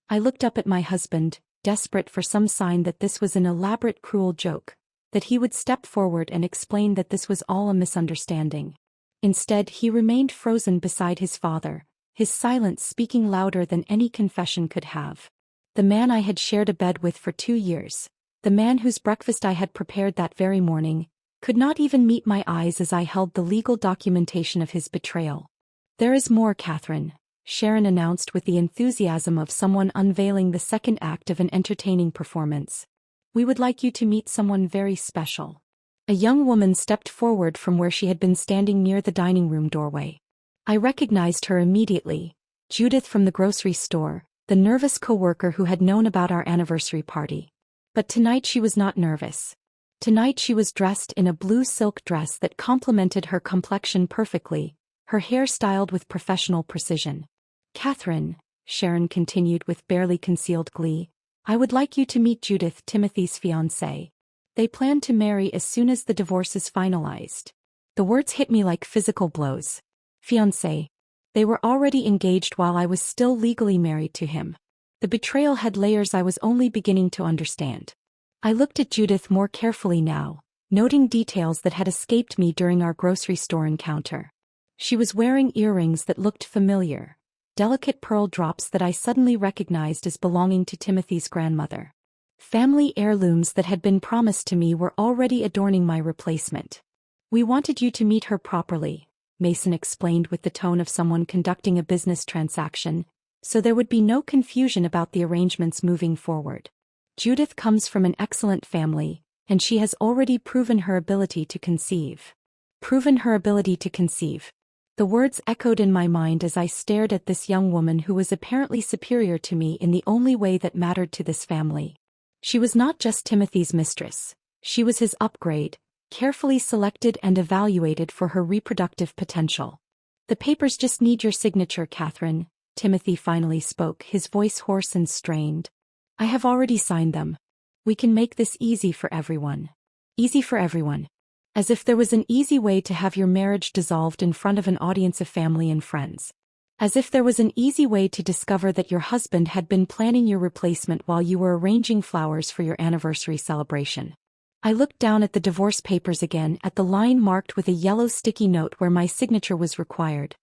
A: I looked up at my husband, desperate for some sign that this was an elaborate cruel joke, that he would step forward and explain that this was all a misunderstanding. Instead, he remained frozen beside his father, his silence speaking louder than any confession could have. The man I had shared a bed with for 2 years, the man whose breakfast I had prepared that very morning, could not even meet my eyes as I held the legal documentation of his betrayal. "There is more, Catherine," Sharon announced with the enthusiasm of someone unveiling the second act of an entertaining performance. "We would like you to meet someone very special." A young woman stepped forward from where she had been standing near the dining room doorway. I recognized her immediately, Judith from the grocery store, the nervous coworker who had known about our anniversary party. But tonight she was not nervous. Tonight she was dressed in a blue silk dress that complemented her complexion perfectly, her hair styled with professional precision. "Catherine," Sharon continued with barely concealed glee, "I would like you to meet Judith, Timothy's fiancée. They plan to marry as soon as the divorce is finalized." The words hit me like physical blows. Fiancé. They were already engaged while I was still legally married to him. The betrayal had layers I was only beginning to understand. I looked at Judith more carefully now, noting details that had escaped me during our grocery store encounter. She was wearing earrings that looked familiar, delicate pearl drops that I suddenly recognized as belonging to Timothy's grandmother. Family heirlooms that had been promised to me were already adorning my replacement. "We wanted you to meet her properly," Mason explained with the tone of someone conducting a business transaction, "so there would be no confusion about the arrangements moving forward. Judith comes from an excellent family, and she has already proven her ability to conceive." Proven her ability to conceive. The words echoed in my mind as I stared at this young woman who was apparently superior to me in the only way that mattered to this family. She was not just Timothy's mistress. She was his upgrade, carefully selected and evaluated for her reproductive potential. "The papers just need your signature, Catherine," Timothy finally spoke, his voice hoarse and strained. "I have already signed them. We can make this easy for everyone." Easy for everyone. As if there was an easy way to have your marriage dissolved in front of an audience of family and friends. As if there was an easy way to discover that your husband had been planning your replacement while you were arranging flowers for your anniversary celebration. I looked down at the divorce papers again, at the line marked with a yellow sticky note where my signature was required.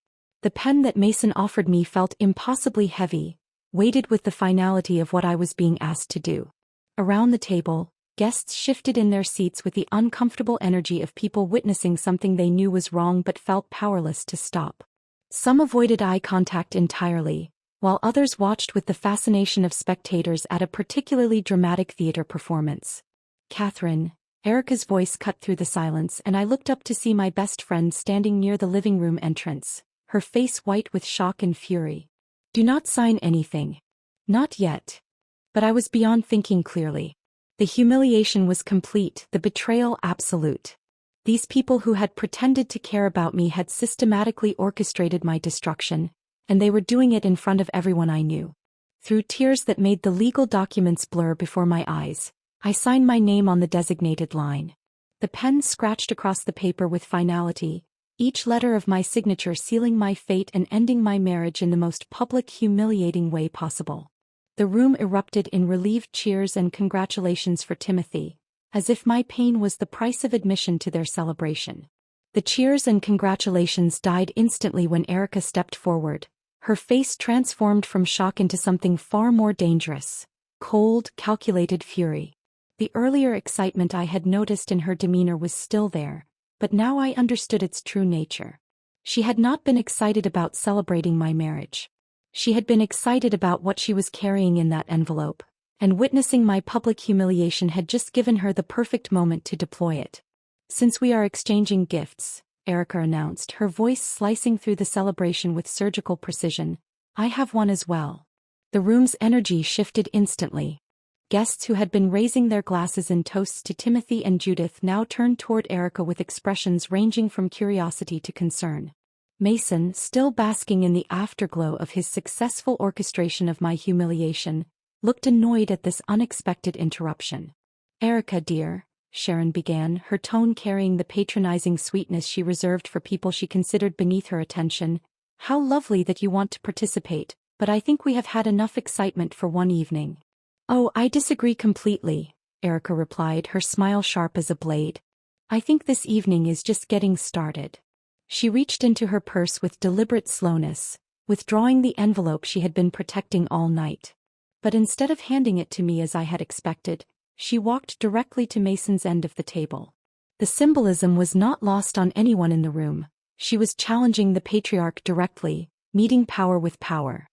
A: The pen that Mason offered me felt impossibly heavy, weighted with the finality of what I was being asked to do. Around the table, guests shifted in their seats with the uncomfortable energy of people witnessing something they knew was wrong but felt powerless to stop. Some avoided eye contact entirely, while others watched with the fascination of spectators at a particularly dramatic theater performance. Catherine, Erica's voice cut through the silence, and I looked up to see my best friend standing near the living room entrance, her face white with shock and fury. Do not sign anything. Not yet. But I was beyond thinking clearly. The humiliation was complete, the betrayal absolute. These people who had pretended to care about me had systematically orchestrated my destruction, and they were doing it in front of everyone I knew. Through tears that made the legal documents blur before my eyes, I signed my name on the designated line. The pen scratched across the paper with finality, each letter of my signature sealing my fate and ending my marriage in the most public, humiliating way possible. The room erupted in relieved cheers and congratulations for Timothy, as if my pain was the price of admission to their celebration. The cheers and congratulations died instantly when Erica stepped forward, her face transformed from shock into something far more dangerous: cold, calculated fury. The earlier excitement I had noticed in her demeanor was still there, but now I understood its true nature. She had not been excited about celebrating my marriage. She had been excited about what she was carrying in that envelope, and witnessing my public humiliation had just given her the perfect moment to deploy it. Since we are exchanging gifts, Erica announced, her voice slicing through the celebration with surgical precision, I have one as well. The room's energy shifted instantly. Guests who had been raising their glasses in toasts to Timothy and Judith now turned toward Erica with expressions ranging from curiosity to concern. Mason, still basking in the afterglow of his successful orchestration of my humiliation, looked annoyed at this unexpected interruption. Erica, dear, Sharon began, her tone carrying the patronizing sweetness she reserved for people she considered beneath her attention, how lovely that you want to participate, but I think we have had enough excitement for one evening. Oh, I disagree completely, Erica replied, her smile sharp as a blade. I think this evening is just getting started. She reached into her purse with deliberate slowness, withdrawing the envelope she had been protecting all night. But instead of handing it to me as I had expected, she walked directly to Mason's end of the table. The symbolism was not lost on anyone in the room. She was challenging the patriarch directly, meeting power with power.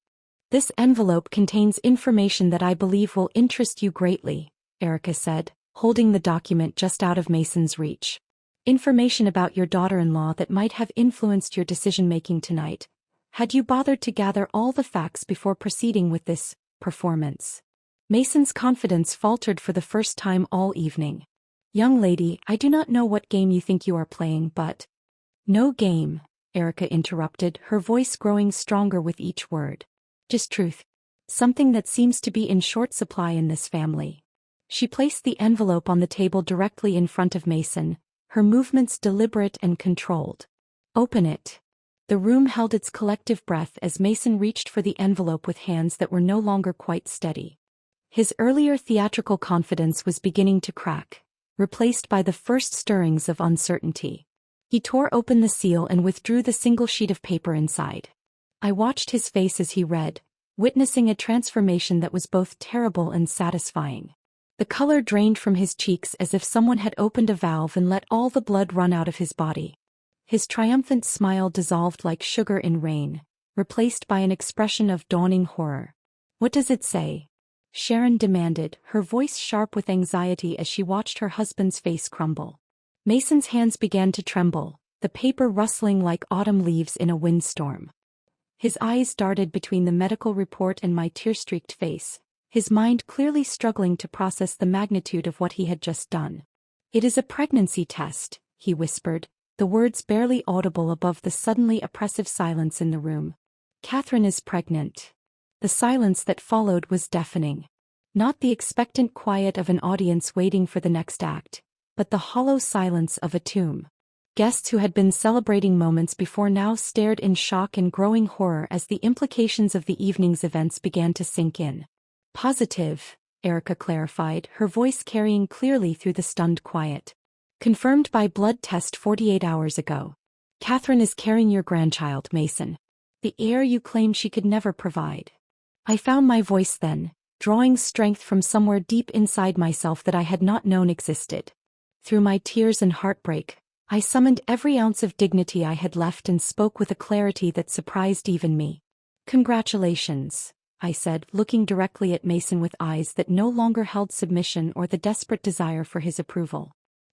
A: This envelope contains information that I believe will interest you greatly, Erica said, holding the document just out of Mason's reach. Information about your daughter-in-law that might have influenced your decision-making tonight. Had you bothered to gather all the facts before proceeding with this performance? Mason's confidence faltered for the first time all evening. Young lady, I do not know what game you think you are playing, but... No game, Erica interrupted, her voice growing stronger with each word. Just truth. Something that seems to be in short supply in this family. She placed the envelope on the table directly in front of Mason, her movements deliberate and controlled. Open it. The room held its collective breath as Mason reached for the envelope with hands that were no longer quite steady. His earlier theatrical confidence was beginning to crack, replaced by the first stirrings of uncertainty. He tore open the seal and withdrew the single sheet of paper inside. I watched his face as he read, witnessing a transformation that was both terrible and satisfying. The color drained from his cheeks as if someone had opened a valve and let all the blood run out of his body. His triumphant smile dissolved like sugar in rain, replaced by an expression of dawning horror. What does it say? Sharon demanded, her voice sharp with anxiety as she watched her husband's face crumble. Mason's hands began to tremble, the paper rustling like autumn leaves in a windstorm. His eyes darted between the medical report and my tear-streaked face, his mind clearly struggling to process the magnitude of what he had just done. It is a pregnancy test, he whispered, the words barely audible above the suddenly oppressive silence in the room. Catherine is pregnant. The silence that followed was deafening. Not the expectant quiet of an audience waiting for the next act, but the hollow silence of a tomb. Guests who had been celebrating moments before now stared in shock and growing horror as the implications of the evening's events began to sink in. Positive, Erica clarified, her voice carrying clearly through the stunned quiet. Confirmed by blood test 48 hours ago. Catherine is carrying your grandchild, Mason. The heir you claimed she could never provide. I found my voice then, drawing strength from somewhere deep inside myself that I had not known existed. Through my tears and heartbreak, I summoned every ounce of dignity I had left and spoke with a clarity that surprised even me. Congratulations, I said, looking directly at Mason with eyes that no longer held submission or the desperate desire for his approval.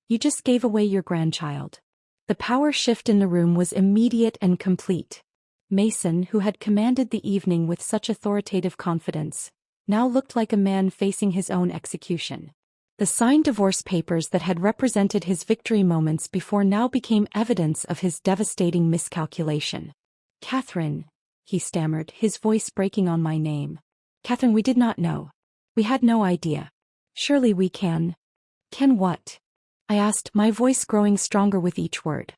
A: You just gave away your grandchild. The power shift in the room was immediate and complete. Mason, who had commanded the evening with such authoritative confidence, now looked like a man facing his own execution. The signed divorce papers that had represented his victory moments before now became evidence of his devastating miscalculation. Catherine, he stammered, his voice breaking on my name. Catherine, we did not know. We had no idea. Surely we can. Can what? I asked, my voice growing stronger with each word.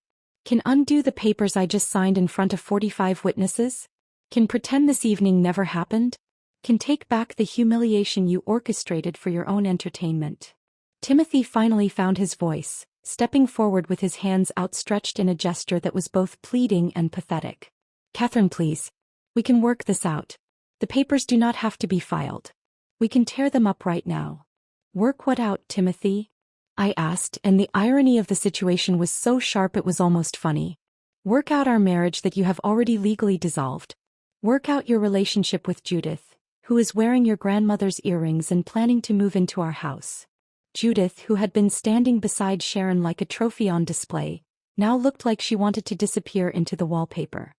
A: Can undo the papers I just signed in front of 45 witnesses? Can pretend this evening never happened? Can take back the humiliation you orchestrated for your own entertainment? Timothy finally found his voice, stepping forward with his hands outstretched in a gesture that was both pleading and pathetic. Catherine, please. We can work this out. The papers do not have to be filed. We can tear them up right now. Work what out, Timothy? I asked, and the irony of the situation was so sharp it was almost funny. Work out our marriage that you have already legally dissolved. Work out your relationship with Judith, who is wearing your grandmother's earrings and planning to move into our house. Judith, who had been standing beside Sharon like a trophy on display, now looked like she wanted to disappear into the wallpaper.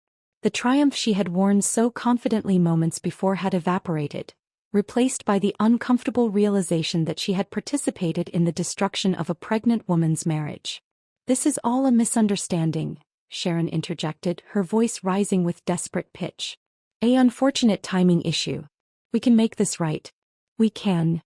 A: The triumph she had worn so confidently moments before had evaporated, replaced by the uncomfortable realization that she had participated in the destruction of a pregnant woman's marriage. This is all a misunderstanding, Sharon interjected, her voice rising with desperate pitch. An unfortunate timing issue. We can make this right. We can.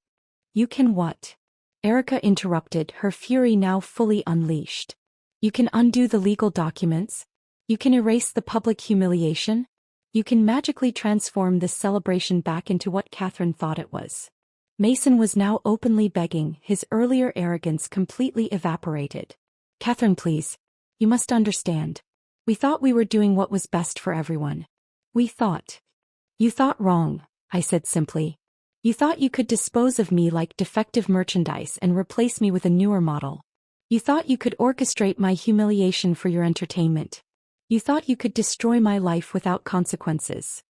A: You can what? Erica interrupted, her fury now fully unleashed. You can undo the legal documents. You can erase the public humiliation. You can magically transform this celebration back into what Catherine thought it was. Mason was now openly begging, his earlier arrogance completely evaporated. Catherine, please. You must understand. We thought we were doing what was best for everyone. We thought. You thought wrong, I said simply. You thought you could dispose of me like defective merchandise and replace me with a newer model. You thought you could orchestrate my humiliation for your entertainment. You thought you could destroy my life without consequences.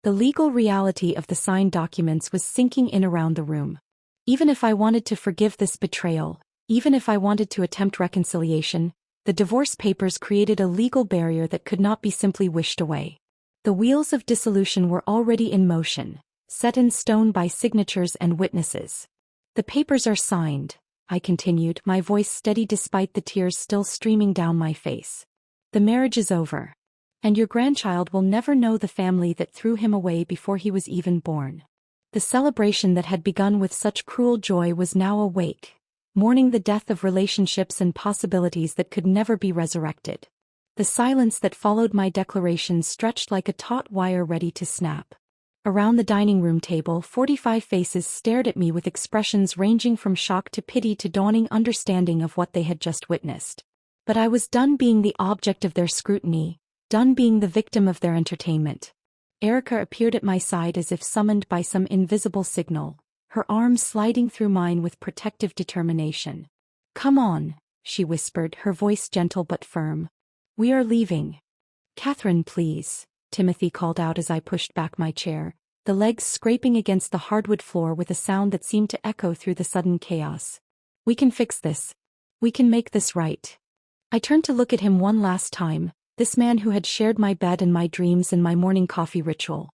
A: The legal reality of the signed documents was sinking in around the room. Even if I wanted to forgive this betrayal, even if I wanted to attempt reconciliation, the divorce papers created a legal barrier that could not be simply wished away. The wheels of dissolution were already in motion, set in stone by signatures and witnesses. The papers are signed, I continued, my voice steady despite the tears still streaming down my face. The marriage is over. And your grandchild will never know the family that threw him away before he was even born. The celebration that had begun with such cruel joy was now awake, mourning the death of relationships and possibilities that could never be resurrected. The silence that followed my declaration stretched like a taut wire ready to snap. Around the dining room table, 45 faces stared at me with expressions ranging from shock to pity to dawning understanding of what they had just witnessed. But I was done being the object of their scrutiny, done being the victim of their entertainment. Erica appeared at my side as if summoned by some invisible signal, her arms sliding through mine with protective determination. Come on, she whispered, her voice gentle but firm. We are leaving. Catherine, please, Timothy called out as I pushed back my chair, the legs scraping against the hardwood floor with a sound that seemed to echo through the sudden chaos. We can fix this. We can make this right. I turned to look at him one last time, this man who had shared my bed and my dreams and my morning coffee ritual.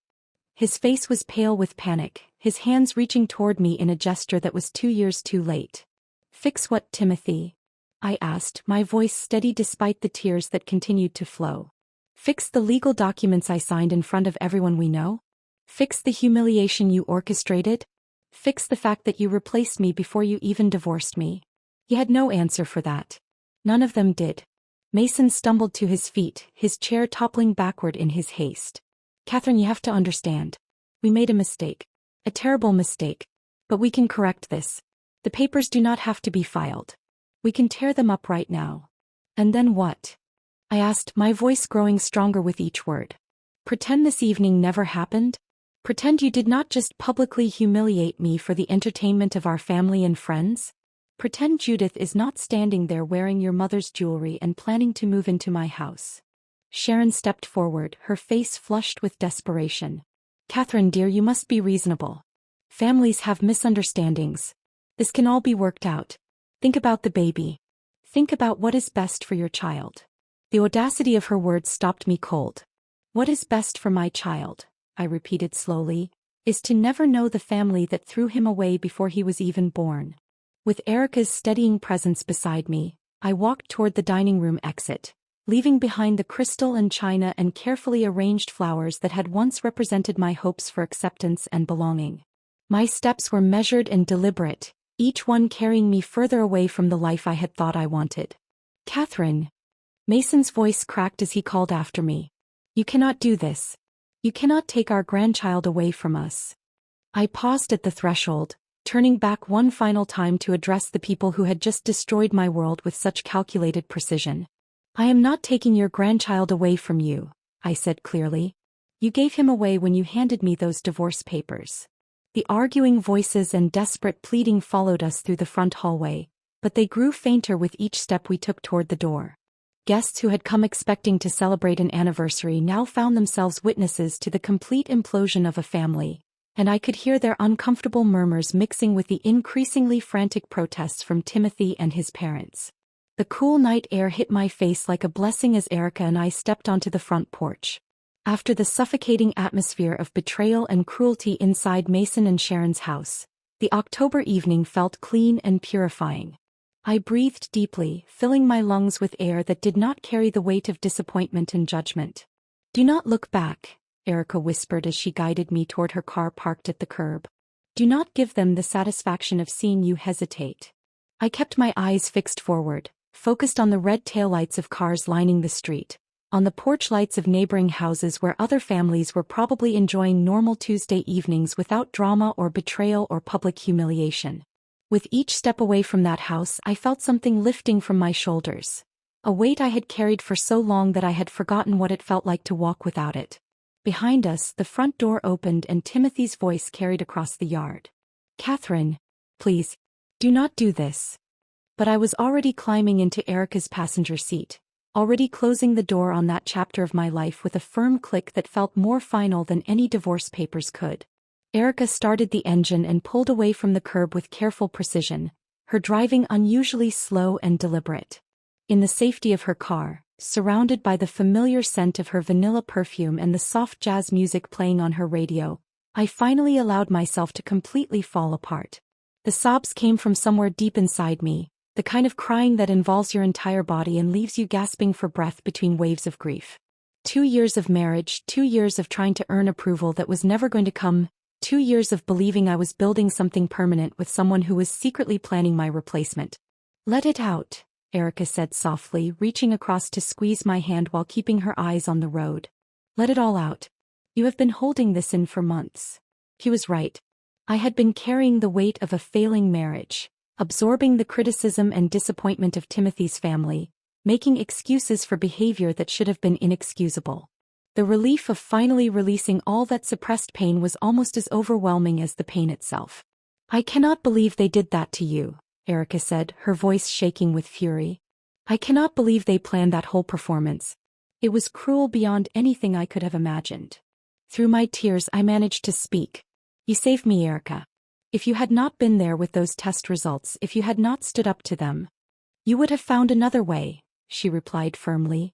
A: His face was pale with panic, his hands reaching toward me in a gesture that was 2 years too late. Fix what, Timothy? I asked, my voice steady despite the tears that continued to flow. Fix the legal documents I signed in front of everyone we know? Fix the humiliation you orchestrated? Fix the fact that you replaced me before you even divorced me? He had no answer for that. None of them did. Mason stumbled to his feet, his chair toppling backward in his haste. Catherine, you have to understand. We made a mistake. A terrible mistake. But we can correct this. The papers do not have to be filed. We can tear them up right now. And then what? I asked, my voice growing stronger with each word. Pretend this evening never happened? Pretend you did not just publicly humiliate me for the entertainment of our family and friends? Pretend Judith is not standing there wearing your mother's jewelry and planning to move into my house. Sharon stepped forward, her face flushed with desperation. Catherine, dear, you must be reasonable. Families have misunderstandings. This can all be worked out. Think about the baby. Think about what is best for your child. The audacity of her words stopped me cold. What is best for my child, I repeated slowly, is to never know the family that threw him away before he was even born. With Erica's steadying presence beside me, I walked toward the dining room exit, leaving behind the crystal and china and carefully arranged flowers that had once represented my hopes for acceptance and belonging. My steps were measured and deliberate, each one carrying me further away from the life I had thought I wanted. Catherine. Mason's voice cracked as he called after me. You cannot do this. You cannot take our grandchild away from us. I paused at the threshold, turning back one final time to address the people who had just destroyed my world with such calculated precision. I am not taking your grandchild away from you, I said clearly. You gave him away when you handed me those divorce papers. The arguing voices and desperate pleading followed us through the front hallway, but they grew fainter with each step we took toward the door. Guests who had come expecting to celebrate an anniversary now found themselves witnesses to the complete implosion of a family, and I could hear their uncomfortable murmurs mixing with the increasingly frantic protests from Timothy and his parents. The cool night air hit my face like a blessing as Erica and I stepped onto the front porch. After the suffocating atmosphere of betrayal and cruelty inside Mason and Sharon's house, the October evening felt clean and purifying. I breathed deeply, filling my lungs with air that did not carry the weight of disappointment and judgment. Do not look back, Erica whispered as she guided me toward her car parked at the curb. Do not give them the satisfaction of seeing you hesitate. I kept my eyes fixed forward, focused on the red taillights of cars lining the street, on the porch lights of neighboring houses where other families were probably enjoying normal Tuesday evenings without drama or betrayal or public humiliation. With each step away from that house, I felt something lifting from my shoulders. A weight I had carried for so long that I had forgotten what it felt like to walk without it. Behind us, the front door opened and Timothy's voice carried across the yard. Catherine, please, do not do this. But I was already climbing into Erica's passenger seat, already closing the door on that chapter of my life with a firm click that felt more final than any divorce papers could. Erica started the engine and pulled away from the curb with careful precision, her driving unusually slow and deliberate. In the safety of her car, surrounded by the familiar scent of her vanilla perfume and the soft jazz music playing on her radio, I finally allowed myself to completely fall apart. The sobs came from somewhere deep inside me, the kind of crying that involves your entire body and leaves you gasping for breath between waves of grief. 2 years of marriage, 2 years of trying to earn approval that was never going to come, 2 years of believing I was building something permanent with someone who was secretly planning my replacement. Let it out, Erica said softly, reaching across to squeeze my hand while keeping her eyes on the road. Let it all out. You have been holding this in for months. He was right. I had been carrying the weight of a failing marriage, absorbing the criticism and disappointment of Timothy's family, making excuses for behavior that should have been inexcusable. The relief of finally releasing all that suppressed pain was almost as overwhelming as the pain itself. I cannot believe they did that to you, Erica said, her voice shaking with fury. I cannot believe they planned that whole performance. It was cruel beyond anything I could have imagined. Through my tears I managed to speak. You saved me, Erica. If you had not been there with those test results, if you had not stood up to them, you would have found another way, she replied firmly.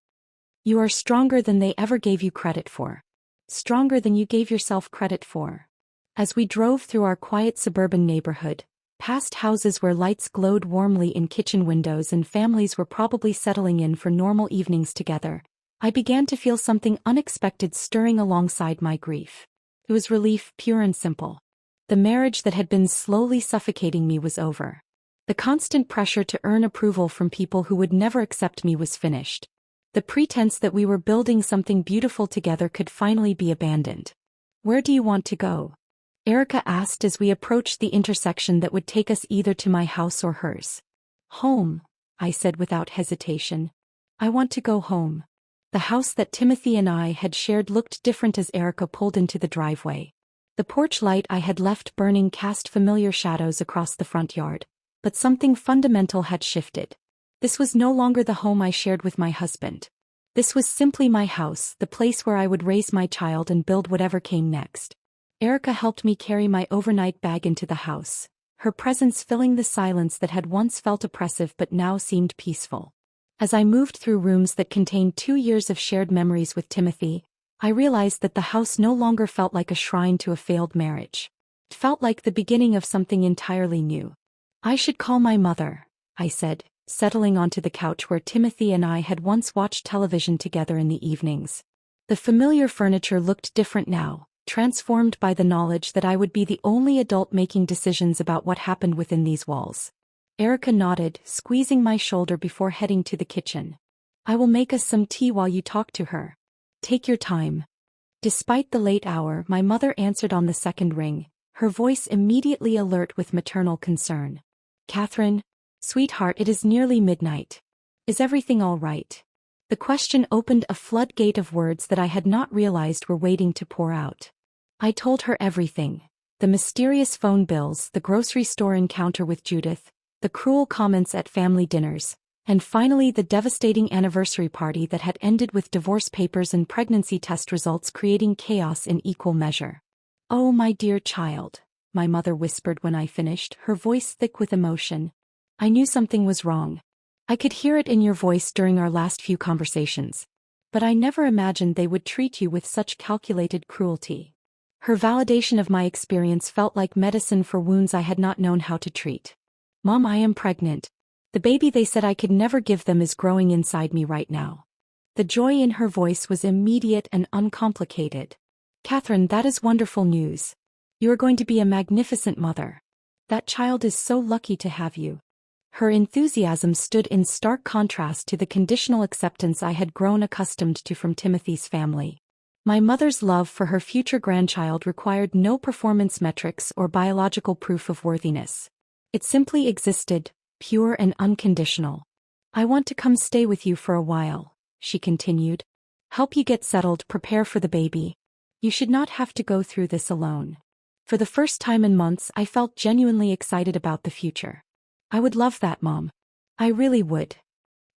A: You are stronger than they ever gave you credit for. Stronger than you gave yourself credit for. As we drove through our quiet suburban neighborhood, past houses where lights glowed warmly in kitchen windows and families were probably settling in for normal evenings together, I began to feel something unexpected stirring alongside my grief. It was relief, pure and simple. The marriage that had been slowly suffocating me was over. The constant pressure to earn approval from people who would never accept me was finished. The pretense that we were building something beautiful together could finally be abandoned. "Where do you want to go?" Erica asked as we approached the intersection that would take us either to my house or hers. "Home," I said without hesitation. "I want to go home." The house that Timothy and I had shared looked different as Erica pulled into the driveway. The porch light I had left burning cast familiar shadows across the front yard, but something fundamental had shifted. This was no longer the home I shared with my husband. This was simply my house, the place where I would raise my child and build whatever came next. Erica helped me carry my overnight bag into the house, her presence filling the silence that had once felt oppressive but now seemed peaceful. As I moved through rooms that contained 2 years of shared memories with Timothy, I realized that the house no longer felt like a shrine to a failed marriage. It felt like the beginning of something entirely new. "I should call my mother," I said, settling onto the couch where Timothy and I had once watched television together in the evenings. The familiar furniture looked different now, transformed by the knowledge that I would be the only adult making decisions about what happened within these walls. Erica nodded, squeezing my shoulder before heading to the kitchen. "I will make us some tea while you talk to her. Take your time." Despite the late hour, my mother answered on the second ring, her voice immediately alert with maternal concern. "Catherine, sweetheart, it is nearly midnight. Is everything all right?" The question opened a floodgate of words that I had not realized were waiting to pour out. I told her everything. The mysterious phone bills, the grocery store encounter with Judith, the cruel comments at family dinners, and finally the devastating anniversary party that had ended with divorce papers and pregnancy test results creating chaos in equal measure. "Oh, my dear child," my mother whispered when I finished, her voice thick with emotion. "I knew something was wrong. I could hear it in your voice during our last few conversations. But I never imagined they would treat you with such calculated cruelty." Her validation of my experience felt like medicine for wounds I had not known how to treat. "Mom, I am pregnant. The baby they said I could never give them is growing inside me right now." The joy in her voice was immediate and uncomplicated. "Catherine, that is wonderful news. You are going to be a magnificent mother. That child is so lucky to have you." Her enthusiasm stood in stark contrast to the conditional acceptance I had grown accustomed to from Timothy's family. My mother's love for her future grandchild required no performance metrics or biological proof of worthiness. It simply existed, pure and unconditional. "I want to come stay with you for a while," she continued. "Help you get settled, prepare for the baby. You should not have to go through this alone." For the first time in months, I felt genuinely excited about the future. "I would love that, Mom. I really would."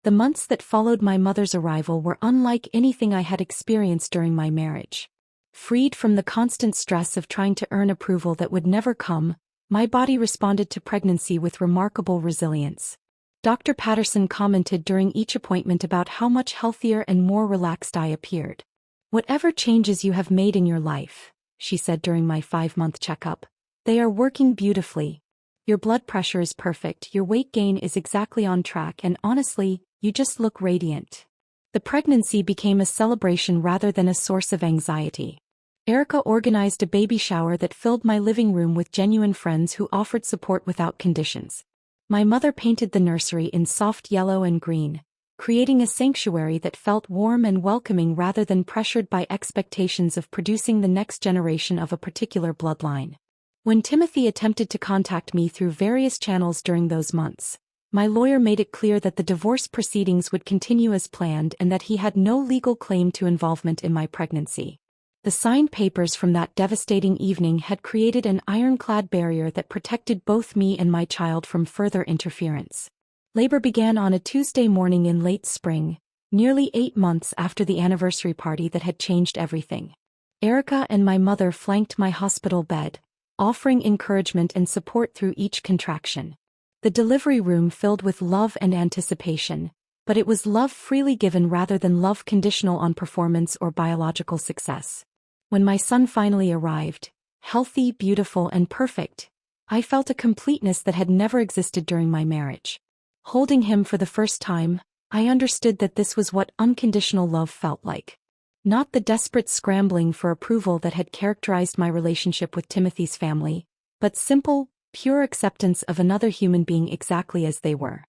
A: The months that followed my mother's arrival were unlike anything I had experienced during my marriage. Freed from the constant stress of trying to earn approval that would never come, my body responded to pregnancy with remarkable resilience. Dr. Patterson commented during each appointment about how much healthier and more relaxed I appeared. "Whatever changes you have made in your life," she said during my 5-month checkup, "they are working beautifully. Your blood pressure is perfect, your weight gain is exactly on track, and honestly, you just look radiant." The pregnancy became a celebration rather than a source of anxiety. Erica organized a baby shower that filled my living room with genuine friends who offered support without conditions. My mother painted the nursery in soft yellow and green, creating a sanctuary that felt warm and welcoming rather than pressured by expectations of producing the next generation of a particular bloodline. When Timothy attempted to contact me through various channels during those months, my lawyer made it clear that the divorce proceedings would continue as planned and that he had no legal claim to involvement in my pregnancy. The signed papers from that devastating evening had created an ironclad barrier that protected both me and my child from further interference. Labor began on a Tuesday morning in late spring, nearly 8 months after the anniversary party that had changed everything. Erica and my mother flanked my hospital bed, offering encouragement and support through each contraction. The delivery room filled with love and anticipation, but it was love freely given rather than love conditional on performance or biological success. When my son finally arrived, healthy, beautiful, and perfect, I felt a completeness that had never existed during my marriage. Holding him for the first time, I understood that this was what unconditional love felt like. Not the desperate scrambling for approval that had characterized my relationship with Timothy's family, but simple, pure acceptance of another human being exactly as they were.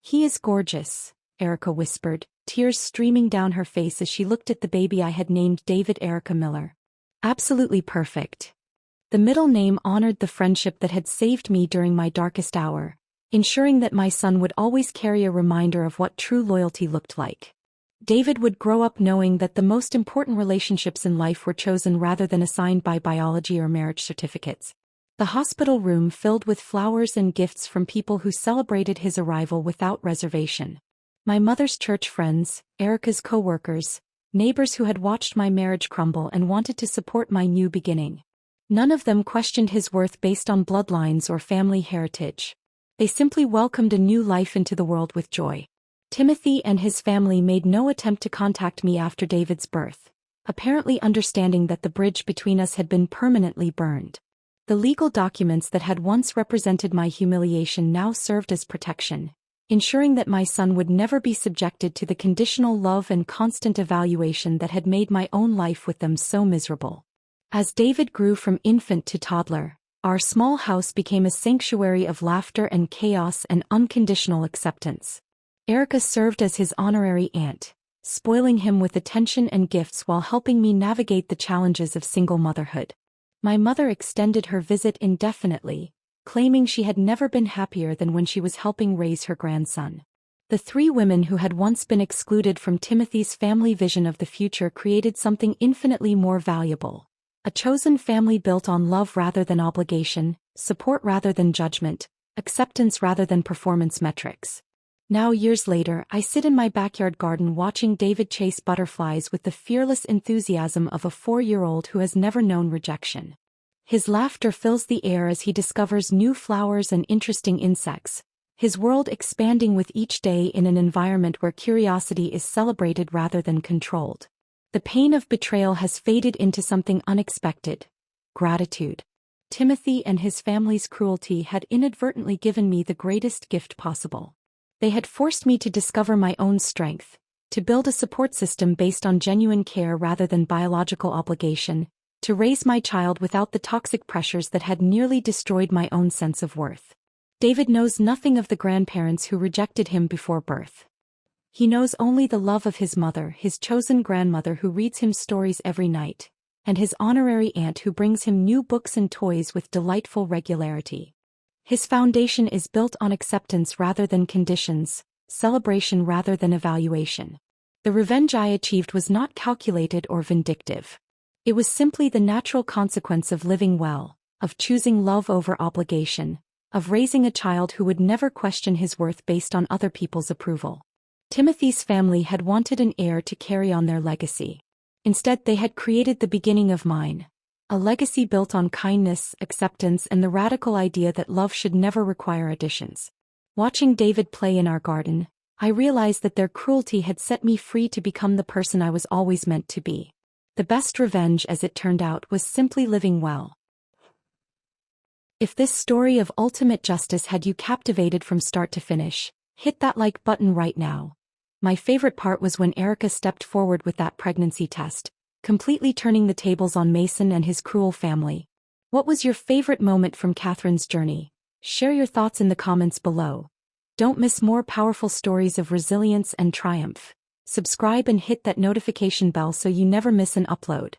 A: "He is gorgeous," Erica whispered, tears streaming down her face as she looked at the baby I had named David Erica Miller. "Absolutely perfect." The middle name honored the friendship that had saved me during my darkest hour, ensuring that my son would always carry a reminder of what true loyalty looked like. David would grow up knowing that the most important relationships in life were chosen rather than assigned by biology or marriage certificates. The hospital room filled with flowers and gifts from people who celebrated his arrival without reservation. My mother's church friends, Erica's co-workers, neighbors who had watched my marriage crumble and wanted to support my new beginning. None of them questioned his worth based on bloodlines or family heritage. They simply welcomed a new life into the world with joy. Timothy and his family made no attempt to contact me after David's birth, apparently understanding that the bridge between us had been permanently burned. The legal documents that had once represented my humiliation now served as protection, ensuring that my son would never be subjected to the conditional love and constant evaluation that had made my own life with them so miserable. As David grew from infant to toddler, our small house became a sanctuary of laughter and chaos and unconditional acceptance. Erica served as his honorary aunt, spoiling him with attention and gifts while helping me navigate the challenges of single motherhood. My mother extended her visit indefinitely, claiming she had never been happier than when she was helping raise her grandson. The three women who had once been excluded from Timothy's family vision of the future created something infinitely more valuable. A chosen family built on love rather than obligation, support rather than judgment, acceptance rather than performance metrics. Now years later, I sit in my backyard garden watching David chase butterflies with the fearless enthusiasm of a 4-year-old who has never known rejection. His laughter fills the air as he discovers new flowers and interesting insects, his world expanding with each day in an environment where curiosity is celebrated rather than controlled. The pain of betrayal has faded into something unexpected: gratitude. Timothy and his family's cruelty had inadvertently given me the greatest gift possible. They had forced me to discover my own strength, to build a support system based on genuine care rather than biological obligation, to raise my child without the toxic pressures that had nearly destroyed my own sense of worth. David knows nothing of the grandparents who rejected him before birth. He knows only the love of his mother, his chosen grandmother who reads him stories every night, and his honorary aunt who brings him new books and toys with delightful regularity. His foundation is built on acceptance rather than conditions, celebration rather than evaluation. The revenge I achieved was not calculated or vindictive. It was simply the natural consequence of living well, of choosing love over obligation, of raising a child who would never question his worth based on other people's approval. Timothy's family had wanted an heir to carry on their legacy. Instead, they had created the beginning of mine. A legacy built on kindness, acceptance, and the radical idea that love should never require additions. Watching David play in our garden, I realized that their cruelty had set me free to become the person I was always meant to be. The best revenge, as it turned out, was simply living well. If this story of ultimate justice had you captivated from start to finish, hit that like button right now. My favorite part was when Erica stepped forward with that pregnancy test, completely turning the tables on Mason and his cruel family. What was your favorite moment from Catherine's journey? Share your thoughts in the comments below. Don't miss more powerful stories of resilience and triumph. Subscribe and hit that notification bell so you never miss an upload.